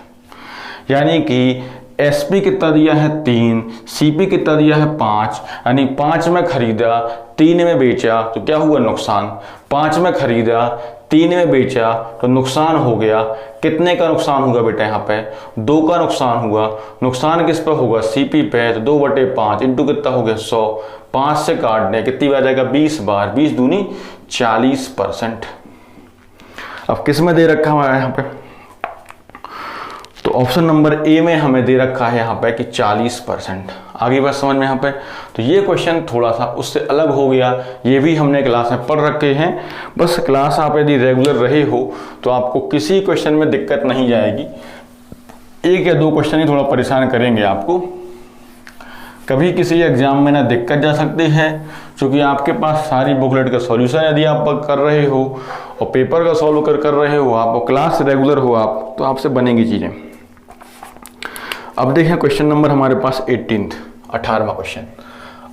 यानी कि SP कितना दिया है 3, CP कितना दिया है 5, यानी 5 में खरीदा 3 में बेचा तो क्या हुआ, नुकसान। 5 में खरीदा 3 में बेचा तो नुकसान हो गया। कितने का नुकसान होगा बेटा, यहाँ पे 2 का नुकसान हुआ। नुकसान किस पर होगा, CP पे, तो 2/5 इंटू कितना हो गया 100। 5 से काट दें कितनी बार जाएगा, 20 बार, 20 दूनी 40%। अब किस में दे रखा हमारा यहाँ पे, तो ऑप्शन नंबर A में हमें दे रखा है यहाँ पे कि 40%। आगे बात समझ में यहाँ पे। तो ये क्वेश्चन थोड़ा सा उससे अलग हो गया, ये भी हमने क्लास में पढ़ रखे हैं। बस क्लास आप यदि रेगुलर रहे हो तो आपको किसी क्वेश्चन में दिक्कत नहीं जाएगी। 1 या 2 क्वेश्चन ही थोड़ा परेशान करेंगे आपको। कभी किसी एग्जाम में ना दिक्कत जा सकती है, क्योंकि आपके पास सारी बुकलेट का सॉल्यूशन यदि आप कर रहे हो और पेपर का सॉल्व कर रहे हो, आप क्लास रेगुलर हो आप, तो आपसे बनेंगी चीज़ें। अब देखें क्वेश्चन नंबर हमारे पास 18वां क्वेश्चन।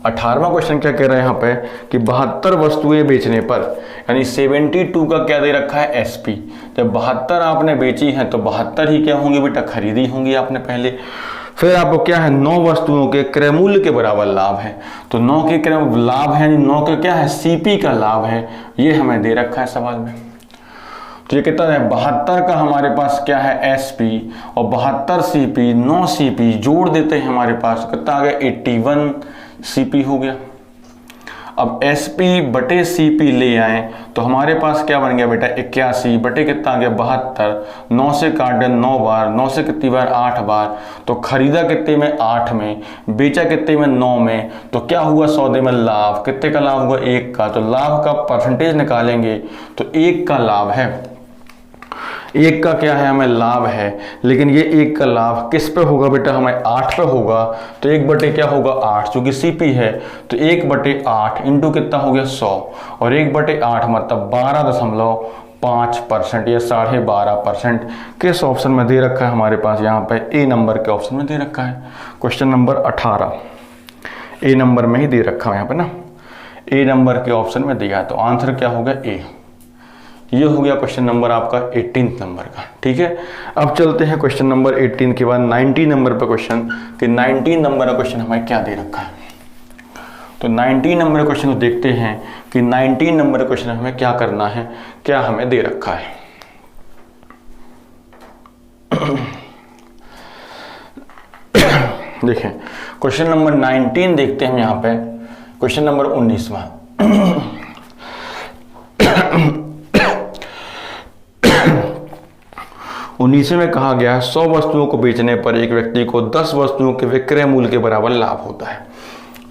18वां क्वेश्चन क्या कह रहा है यहाँ पे कि 72 वस्तुएं बेचने पर, यानी 72 का क्या दे रखा है SP। जब 72 आपने बेची हैं तो 72 ही क्या होंगी बेटा, खरीदी होंगी आपने पहले। फिर आपको क्या है, 9 वस्तुओं के क्रय मूल्य के बराबर लाभ है। तो 9 के क्रय लाभ है, 9 का क्या है, CP का लाभ है, ये हमें दे रखा है सवाल में। तो ये कितना है, 72 का हमारे पास क्या है SP, और 72 CP, 9 CP जोड़ देते हैं हमारे पास कितना आ गया, 81 CP हो गया। अब SP बटे CP ले आए तो हमारे पास क्या बन गया बेटा, 81 बटे कितना आ गया 72। 9 से काटे 9 बार, 9 से कितनी बार, 8 बार। तो खरीदा कितने में, 8 में, बेचा कितने में, 9 में। तो क्या हुआ सौदे में लाभ, कितने का लाभ हुआ, 1 का। तो लाभ का परसेंटेज निकालेंगे तो 1 का लाभ है। 1 का क्या है, हमें लाभ है, लेकिन ये 1 का लाभ किस पे होगा बेटा, हमें 8 पे होगा। तो 1 बटे क्या होगा 8, क्योंकि CP है। तो 1/8 इंटू कितना हो गया 100, और 1/8 मतलब 12.5% या 12.5%। किस ऑप्शन में दे रखा है हमारे पास, यहाँ पे A नंबर के ऑप्शन में दे रखा है। क्वेश्चन नंबर 18 A नंबर में ही दे रखा है यहाँ पे ना, A नंबर के ऑप्शन में दिया है। तो आंसर क्या होगा A। ये हो गया क्वेश्चन नंबर आपका 18 नंबर का। ठीक है, अब चलते हैं क्वेश्चन नंबर 18 के बाद 19 नंबर पर क्वेश्चन, कि 19 नंबर का क्वेश्चन हमें क्या दे रखा है। तो 19 नंबर क्वेश्चन को देखते हैं कि 19 नंबर क्वेश्चन हमें क्या करना है, क्या हमें दे रखा है। देखें क्वेश्चन नंबर 19 देखते हैं हम यहाँ पे, क्वेश्चन नंबर 19वां। 19 में कहा गया 100 वस्तुओं को बेचने पर एक व्यक्ति को 10 वस्तुओं के विक्रय मूल्य के बराबर लाभ होता है।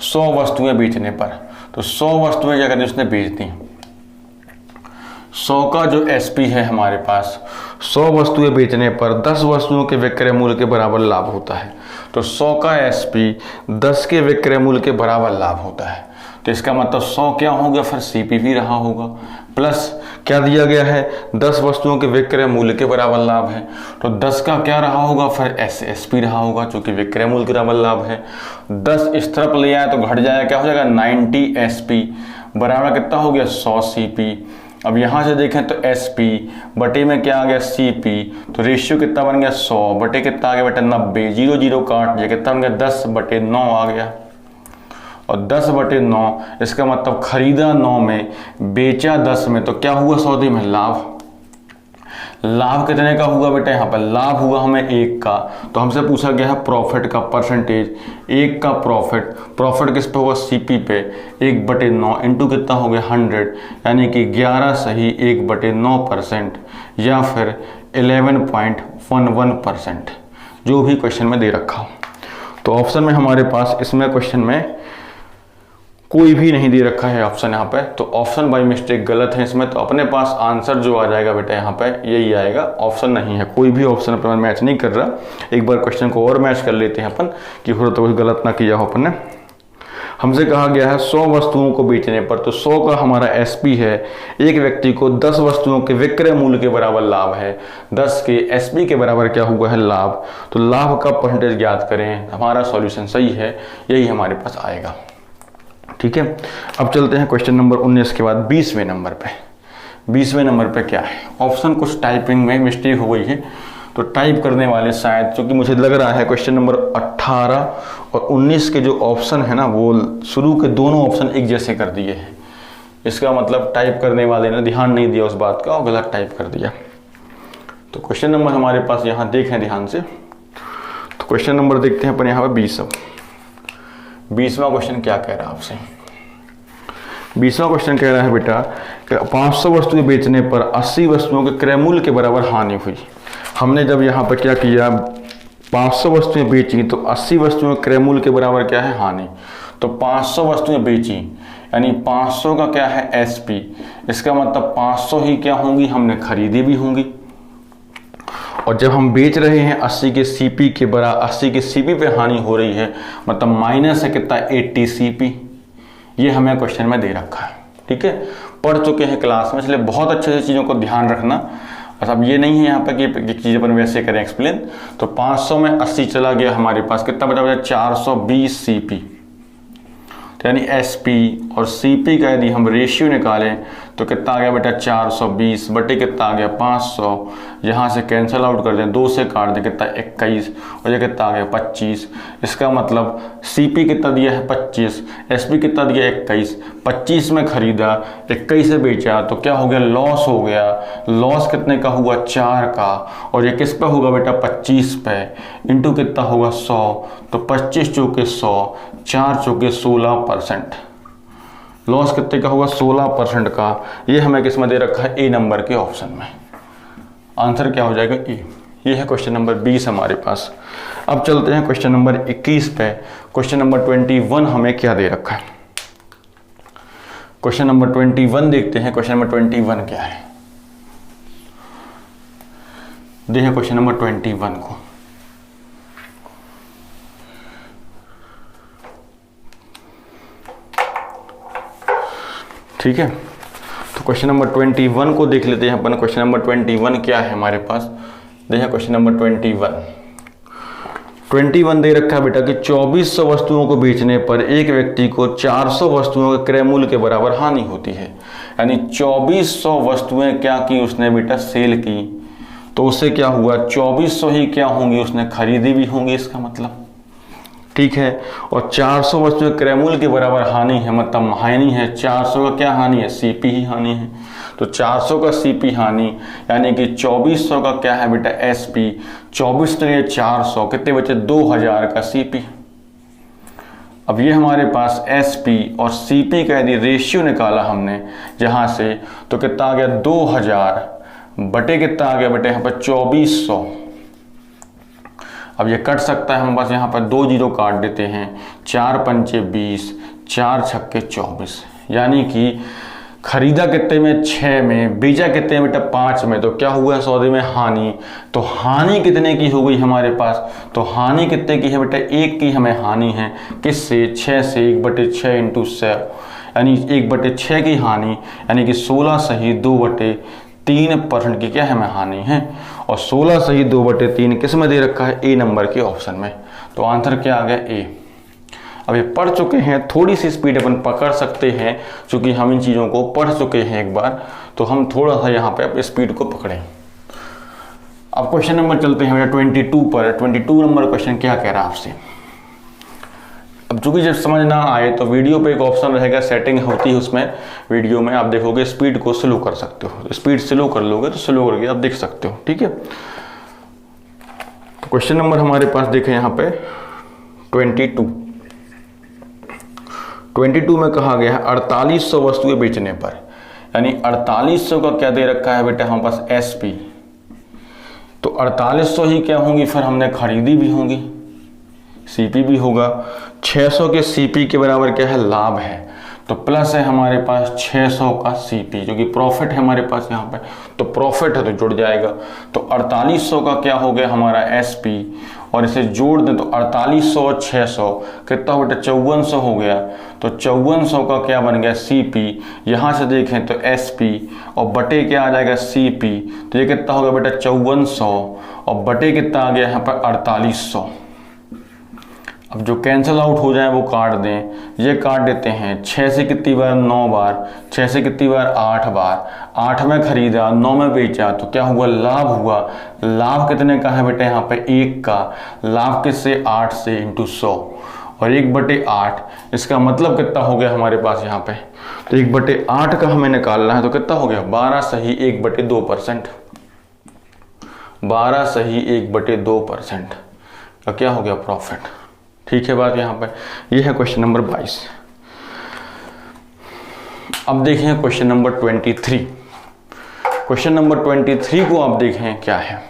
100 वस्तुएं बेचने पर, तो 100 वस्तुएं क्या करती उसने बेच दी। 100 का जो एसपी है हमारे पास, 100 वस्तुएं बेचने पर 10 वस्तुओं के विक्रय मूल्य के बराबर लाभ होता है। तो 100 का एसपी 10 के विक्रय मूल्य के बराबर लाभ होता है। तो इसका मतलब 100 क्या हो गया, फिर सीपी भी रहा होगा, प्लस क्या दिया गया है, 10 वस्तुओं के विक्रय मूल्य के बराबर लाभ है। तो 10 का क्या रहा होगा, फिर एसपी रहा होगा, जो कि विक्रय मूल्य के बराबर लाभ है। 10 इस तरफ ले आए तो घट जाएगा, क्या हो जाएगा 90 एसपी बराबर कितना हो गया 100 सीपी। अब यहाँ से देखें तो एसपी बटे में क्या आ गया सीपी, तो रेशियो कितना बन गया 100 बटे कितना आ गया बेटा 90, 0 0 काट दिया, कितना बन गया 10/9 आ गया। और 10/9 इसका मतलब खरीदा 9 में, बेचा 10 में, तो क्या हुआ सौदे में लाभ। लाभ कितने का हुआ बेटा, यहाँ पर लाभ हुआ हमें 1 का। तो हमसे पूछा गया है प्रॉफिट का परसेंटेज, 1 का प्रॉफिट किस पे होगा, सीपी पे, 1/9 इंटू कितना हो गया 100, यानी कि 11 सही 1/9%, या फिर 11.11%, जो भी क्वेश्चन में दे रखा हो। तो ऑप्शन में हमारे पास इसमें क्वेश्चन में कोई भी नहीं दे रखा है ऑप्शन यहाँ पे, तो ऑप्शन बाय मिस्टेक गलत है इसमें। तो अपने पास आंसर जो आ जाएगा बेटा यहाँ पे यही आएगा, ऑप्शन नहीं है, कोई भी ऑप्शन अपन मैच नहीं कर रहा। एक बार क्वेश्चन को और मैच कर लेते हैं अपन, कि हो तो कुछ गलत ना किया हो अपन ने। हमसे कहा गया है 100 वस्तुओं को बेचने पर, तो 100 का हमारा एसपी है, एक व्यक्ति को 10 वस्तुओं के विक्रय मूल्य के बराबर लाभ है, 10 के एसपी के बराबर क्या हुआ है लाभ। तो लाभ का परसेंटेज ज्ञात करें, हमारा सॉल्यूशन सही है, यही हमारे पास आएगा। ठीक है, अब चलते हैं क्वेश्चन नंबर 19 के बाद 20वें नंबर पे। 20वें नंबर पे क्या है, ऑप्शन कुछ टाइपिंग में मिस्टेक हो गई है, तो टाइप करने वाले शायद, क्योंकि मुझे लग रहा है क्वेश्चन नंबर 18 और 19 के जो ऑप्शन है ना, वो शुरू के दोनों ऑप्शन एक जैसे कर दिए हैं। इसका मतलब टाइप करने वाले ने ध्यान नहीं दिया उस बात का और गलत टाइप कर दिया। तो क्वेश्चन नंबर हमारे पास यहाँ देखें ध्यान से, तो क्वेश्चन नंबर देखते हैं अपन यहाँ पे 20वां क्वेश्चन क्या कह रहा है आपसे। 20वां क्वेश्चन कह रहा है बेटा कि 500 वस्तुएं बेचने पर 80 वस्तुओं के क्रय मूल्य के बराबर हानि हुई। हमने जब यहाँ पर क्या किया, 500 वस्तुएं बेची तो 80 वस्तुओं के क्रय मूल्य के बराबर क्या है हानि। तो 500 वस्तुएं बेची यानी 500 का क्या है एसपी, इसका मतलब 500 ही क्या होंगी, हमने खरीदी भी होंगी। और जब हम बेच रहे हैं 80 के सीपी के बराबर, 80 के सीपी पे हानि हो रही है, मतलब माइनस है कितना 80 सीपी। ये हमें क्वेश्चन में दे रखा है। ठीक है, पढ़ चुके हैं क्लास में, इसलिए बहुत अच्छे से चीज़ों को ध्यान रखना। अब ये नहीं है यहाँ पे कि चीज़ें अपन वैसे करें एक्सप्लेन। तो 500 में 80 चला गया, हमारे पास कितना बचा 420 सीपी। तो यानी एसपी और सीपी का यदि हम रेशियो निकालें तो कितना आ गया बेटा 420 बटे कितना आ गया 500, यहाँ से कैंसिल आउट कर दें, 2 से काट दें कितना 21, और ये कितना आ गया 25। इसका मतलब सीपी कितना दिया है 25, एसपी कितना दिया 21। 25 में खरीदा, 21 से बेचा, तो क्या हो गया लॉस हो गया। लॉस कितने का हुआ 4 का, और ये किस पे होगा बेटा 25 पे, इंटू कितना होगा 100। तो 25 चौके 100, 4 चौके 16%। लॉस कितने का होगा 16% का। ये हमें किस में दे रखा है ए नंबर के ऑप्शन में। आंसर क्या हो जाएगा ए। ये है क्वेश्चन नंबर 20 हमारे पास। अब चलते हैं क्वेश्चन नंबर 21 पे। क्वेश्चन नंबर 21 हमें क्या दे रखा है, क्वेश्चन नंबर 21 देखते हैं। क्वेश्चन नंबर 21 क्या है, देखें क्वेश्चन नंबर 21 को। ठीक है, तो क्वेश्चन नंबर 21 को देख लेते हैं अपन। क्वेश्चन नंबर 21 क्या है हमारे पास, देखिए क्वेश्चन नंबर 21 दे रखा है बेटा कि 2400 वस्तुओं को बेचने पर एक व्यक्ति को 400 वस्तुओं के क्रय मूल्य के बराबर हानि होती है। यानी 2400 वस्तुएं क्या की उसने बेटा सेल की, तो उससे क्या हुआ 2400 ही क्या होंगी उसने खरीदी भी होंगी इसका मतलब, ठीक है। और 400 वस्तुएं क्रयमूल्य के बराबर हानि है, मतलब हानि है 400 का क्या हानि है, सीपी ही हानि है। तो 400 का सीपी हानि यानी कि 2400 का क्या है बेटा एसपी, 24 ने 400 कितने बचे 2000 का सीपी। अब ये हमारे पास एसपी और सीपी का यदि रेशियो निकाला हमने जहां से, तो कितना आ गया 2000 बटे कितना आ गया बेटे यहाँ पर 2400। अब ये कट सकता है हमारे पास, यहाँ पर 2 जीरो काट देते हैं, 4 पंचे 20, 4 छक्के 24, यानी कि खरीदा कितने में 6 में, बेचा कितने में बेटा 5 में, तो क्या हुआ सौदे में हानि। तो हानि कितने की हो गई हमारे पास, तो हानि कितने की है बेटा 1 की हमें हानि है, किससे 6 से, 1/6 इंटू 7 यानी 1/6 की हानि, यानी कि 16 सही 2/3% की क्या है हमें हानि है। और 16 सही 2/3 किस में दे रखा है, ए नंबर के ऑप्शन में। तो आंसर क्या आ गया ए। अब ये पढ़ चुके हैं, थोड़ी सी स्पीड अपन पकड़ सकते हैं क्योंकि हम इन चीज़ों को पढ़ चुके हैं एक बार, तो हम थोड़ा सा यहाँ पे स्पीड को पकड़ें। अब क्वेश्चन नंबर चलते हैं 22 पर। 22 नंबर क्वेश्चन क्या कह रहा है आपसे। अब चूंकि जब समझ ना आए तो वीडियो पे एक ऑप्शन रहेगा, सेटिंग होती है उसमें, वीडियो में आप देखोगे स्पीड को स्लो कर सकते हो, स्पीड स्लो कर लोगे तो स्लो करके आप देख सकते हो, ठीक है। तो क्वेश्चन नंबर हमारे पास देखें यहाँ पे 22 में कहा गया है 4800 वस्तुएं बेचने पर, यानी 4800 का क्या दे रखा है बेटा हमारे पास एसपी, तो 4800 ही क्या होंगी फिर हमने खरीदी भी होंगी, सीपी भी होगा। 600 के सीपी के बराबर क्या है लाभ है, तो प्लस है हमारे पास 600 का सीपी जो कि प्रॉफिट है हमारे पास यहाँ पे, तो प्रॉफिट है तो जुड़ जाएगा। तो 4800 का क्या हो गया हमारा एसपी, और इसे जोड़ दें तो 4800 और 600 कितना बेटा 5400 हो गया, तो 5400 का क्या बन गया सीपी। यहाँ से देखें तो एसपी और बटे क्या आ जाएगा सीपी, तो ये कितना हो गया बेटा 5400 और बटे कितना आ गया यहाँ पर 4800। अब जो कैंसिल आउट हो जाए वो काट दें, ये काट देते हैं। 6 से कितनी बार 9 बार, 6 से कितनी बार 8 बार, 8 में खरीदा 9 में बेचा, तो क्या हुआ लाभ हुआ। लाभ कितने का है बेटा यहाँ पे 1 का, लाभ किससे 8 से इंटू 100 और 1/8, इसका मतलब कितना हो गया हमारे पास यहाँ पे, तो 1/8 का हमें निकालना है, तो कितना हो गया 12 सही 1/2%, 12 सही 1/2% का क्या हो गया प्रॉफिट, ठीक है बात यहाँ पे। ये है क्वेश्चन नंबर 22। अब देखें क्वेश्चन नंबर 23। क्वेश्चन नंबर 23 को आप देखें क्या है।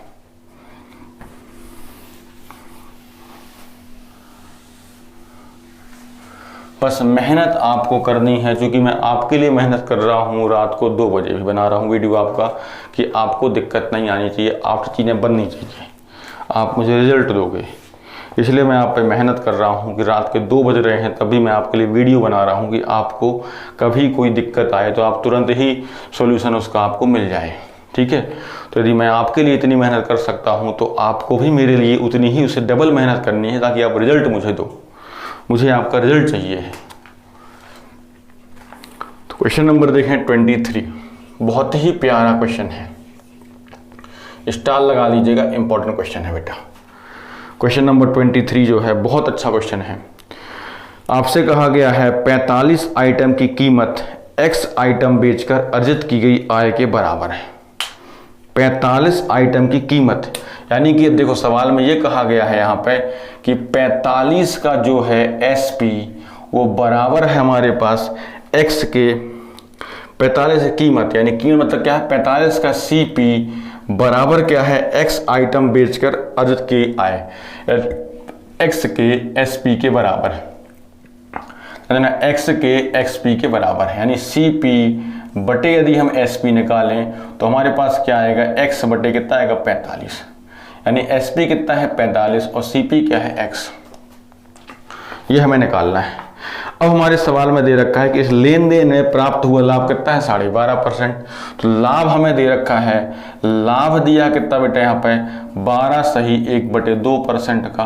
बस मेहनत आपको करनी है, क्योंकि मैं आपके लिए मेहनत कर रहा हूँ, रात को 2 बजे भी बना रहा हूँ वीडियो आपका, कि आपको दिक्कत नहीं आनी चाहिए, आपकी चीज़ें बननी चाहिए, आप मुझे रिजल्ट दोगे, इसलिए मैं आप पे मेहनत कर रहा हूँ कि रात के 2 बज रहे हैं तभी मैं आपके लिए वीडियो बना रहा हूँ कि आपको कभी कोई दिक्कत आए तो आप तुरंत ही सॉल्यूशन उसका आपको मिल जाए, ठीक है। तो यदि मैं आपके लिए इतनी मेहनत कर सकता हूँ तो आपको भी मेरे लिए उतनी ही, उससे डबल मेहनत करनी है ताकि आप रिजल्ट मुझे दो, मुझे आपका रिजल्ट चाहिए है। तो क्वेश्चन नंबर देखें 23, बहुत ही प्यारा क्वेश्चन है, स्टार लगा लीजिएगा, इंपॉर्टेंट क्वेश्चन है बेटा। क्वेश्चन नंबर 23 जो है बहुत अच्छा क्वेश्चन है। आपसे कहा गया है 45 आइटम की कीमत x आइटम बेचकर अर्जित की गई आय के बराबर है। 45 आइटम की कीमत, यानी कि देखो सवाल में ये कहा गया है यहाँ पे कि 45 का जो है SP वो बराबर है हमारे पास x के, 45 कीमत यानी कीमत मतलब क्या है 45 का CP बराबर क्या है x आइटम बेचकर अर्जित की आय, x के SP के बराबर है, x के XP के बराबर है, यानी CP बटे यदि हम SP निकालें तो हमारे पास क्या आएगा x बटे कितना आएगा 45, यानी SP कितना है 45 और CP क्या है x, ये हमें निकालना है। अब हमारे सवाल में दे रखा है कि इस लेन देन में प्राप्त हुआ लाभ कितना है 12.5%, तो लाभ हमें दे रखा है, लाभ दिया कितना बेटा यहाँ पे 12 सही 1/2% का,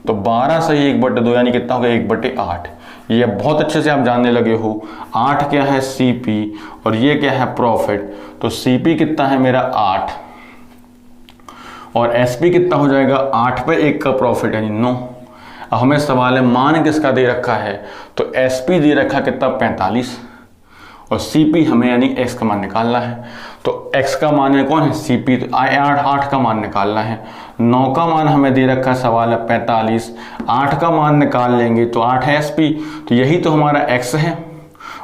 तो 12 सही 1/2 यानी कितना हो गया 1/8, ये बहुत अच्छे से आप जानने लगे हो। 8 क्या है CP और ये क्या है प्रॉफिट। तो CP कितना है मेरा 8 और SP कितना हो जाएगा 8 पे 1 का प्रॉफिट यानी 9। अब हमें सवाल है मान किसका दे रखा है, तो SP दे रखा कितना 45 और CP हमें यानी X का मान निकालना है। तो X का मान है कौन है CP, तो 8 का मान निकालना है। 9 का मान हमें दे रखा सवाल है 45, 8 का मान निकाल लेंगे तो 8 है SP, तो यही तो हमारा X है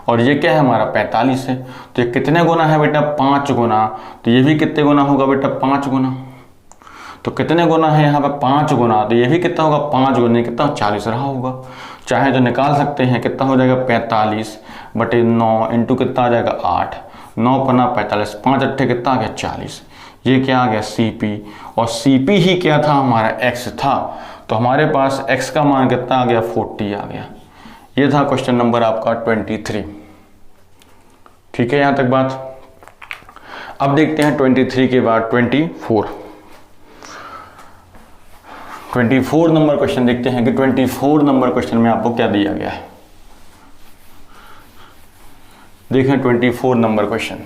और ये क्या है हमारा 45 है। तो ये कितने गुना है बेटा 5 गुना, तो ये भी कितने गुना होगा बेटा 5 गुना। तो कितने गुना है यहाँ पे 5 गुना, तो ये भी कितना होगा 5 गुना, कितना 40 रहा होगा। चाहे तो निकाल सकते हैं, कितना हो जाएगा 45 बटे 9 इंटू कितना आ जाएगा 8, 9 पन्ना 45, 5 अट्ठे कितना आ गया 40। ये क्या आ गया CP और CP ही क्या था हमारा X था। तो हमारे पास X का मान कितना आ गया 40 आ गया। ये था क्वेश्चन नंबर आपका 23। ठीक है यहाँ तक बात। अब देखते हैं 23 के बाद 24 नंबर क्वेश्चन देखते हैं कि 24 नंबर क्वेश्चन में आपको क्या दिया गया है। देखें 24 नंबर क्वेश्चन।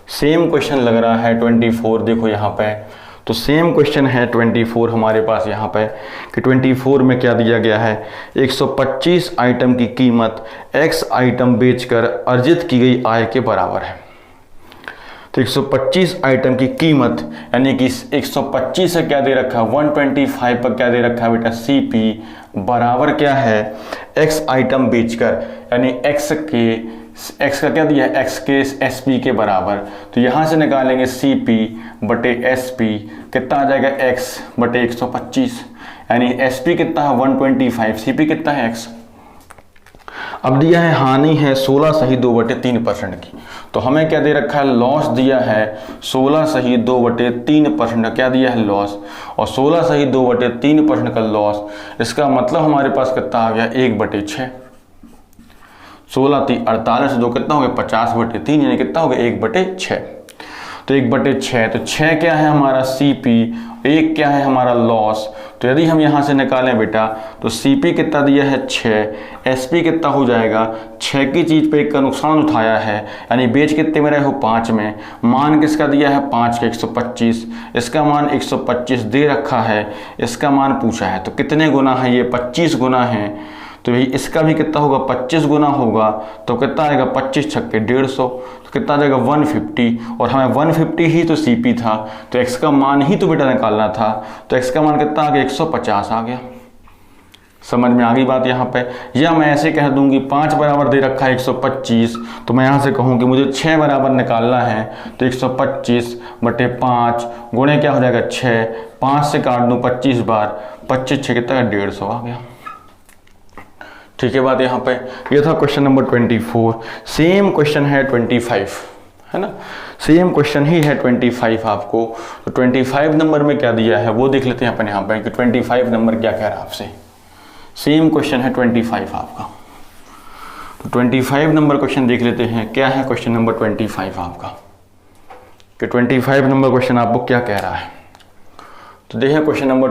सेम क्वेश्चन लग रहा है 24, देखो यहाँ पे तो सेम क्वेश्चन है 24 हमारे पास यहाँ पे कि 24 में क्या दिया गया है, 125 आइटम की कीमत X आइटम बेचकर अर्जित की गई आय के बराबर है। तो 125 आइटम की कीमत यानी कि 125 से क्या दे रखा है 125 पर क्या दे रखा है बेटा CP बराबर क्या है X आइटम बेचकर, यानी X का क्या दिया है X के SP के बराबर। तो यहाँ से निकालेंगे CP बटे SP कितना आ जाएगा X बटे 125, यानी SP कितना है 125, CP कितना है X। अब दिया है हानि है 16 सही 2/3% की, तो हमें क्या दे रखा है लॉस दिया है 16 सही 2/3% क्या दिया है लॉस, और 16 सही 2/3% का लॉस, इसका मतलब हमारे पास कितना आ गया 1/6। 16 3 48 2 कितना हो गया 50/3 यानी कितना हो गया 1/6। तो 1/6 तो 6 क्या है हमारा CP, 1 क्या है हमारा लॉस। तो यदि हम यहाँ से निकालें बेटा तो CP कितना दिया है 6, SP कितना हो जाएगा 6 की चीज़ पे 1 का नुकसान उठाया है, यानी बेच कितने में रहे हो 5 में, मान किसका दिया है 5 का 125, इसका मान 125 दे रखा है, इसका मान पूछा है। तो कितने गुना है ये 25 गुना है, तो भाई इसका भी कितना होगा 25 गुना होगा, तो कितना आएगा 25 छक्के 150, तो कितना आ जाएगा 150, और हमें 150 ही तो CP था, तो X का मान ही तो बेटा निकालना था, तो X का मान कितना आ गया 150 आ गया। समझ में आ गई बात यहाँ पे। या मैं ऐसे कह दूंगी 5 बराबर दे रखा है 125, तो मैं यहाँ से कहूँ कि मुझे 6 बराबर निकालना है, तो 125 बटे 5 गुणे क्या हो जाएगा 6, 5 से काट दूँ 25 बार, 25 6 कितना 150 आ गया। ठीक है बात यहाँ पे। ये था क्वेश्चन नंबर 24। सेम क्वेश्चन है 25, है ना, सेम क्वेश्चन ही है 25 आपको। तो 25 नंबर में क्या दिया है वो देख लेते हैं अपन यहाँ पे कि 25 नंबर क्या कह रहा है आपसे। सेम क्वेश्चन है 25 आपका। तो 25 नंबर क्वेश्चन देख लेते हैं क्या है क्वेश्चन नंबर 25 आपका, कि 25 नंबर क्वेश्चन आपको क्या कह रहा है। तो देखें क्वेश्चन नंबर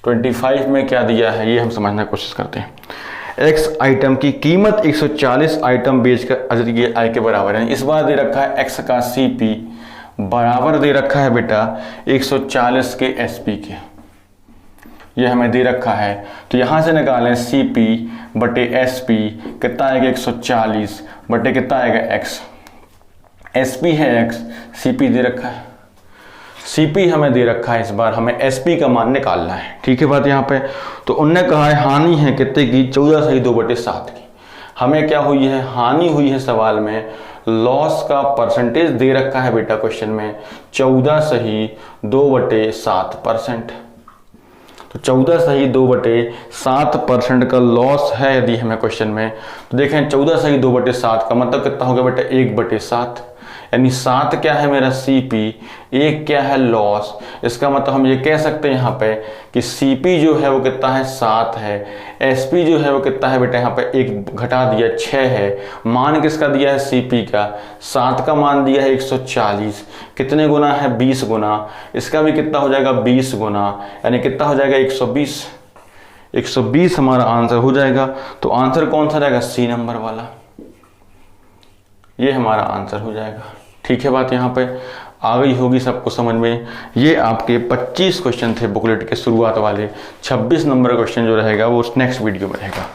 25 में क्या दिया है ये हम समझने की कोशिश करते हैं। X आइटम की कीमत 140 आइटम बेचकर अर्जित की आय के बराबर है। इस बार दे रखा है X का CP बराबर दे रखा है बेटा 140 के SP के, ये हमें दे रखा है। तो यहाँ से निकालें CP बटे SP कितना आएगा 140 बटे कितना आएगा X, SP है X, CP दे रखा है, CP हमें दे रखा है, इस बार हमें SP का मान निकालना है। ठीक है बात यहाँ पे। तो उनने कहा है हानि है कितने की 14 सही 2/7 की। हमें क्या हुई है हानि हुई है सवाल में, लॉस का परसेंटेज दे रखा है बेटा क्वेश्चन में 14 सही 2/7%। तो 14 सही 2/7% का लॉस है यदि हमें क्वेश्चन में, तो देखें 14 सही 2/7 का मतलब कितना हो गया बेटा 1/7, यानी 7 क्या है मेरा CP, 1 क्या है लॉस। इसका मतलब हम ये कह सकते हैं यहाँ पे कि CP जो है वो कितना है 7 है, SP जो है वो कितना है बेटा यहाँ पे 1 घटा दिया 6 है। मान किसका दिया है CP का, 7 का मान दिया है 140, कितने गुना है 20 गुना, इसका भी कितना हो जाएगा 20 गुना, यानी कितना हो जाएगा 120। 120 हमारा आंसर हो जाएगा। तो आंसर कौन सा रहेगा, C नंबर वाला, ये हमारा आंसर हो जाएगा। ठीक है, बात यहाँ पे आ गई होगी सबको समझ में। ये आपके 25 क्वेश्चन थे बुकलेट के शुरुआत वाले। 26 नंबर क्वेश्चन जो रहेगा वो नेक्स्ट वीडियो में रहेगा।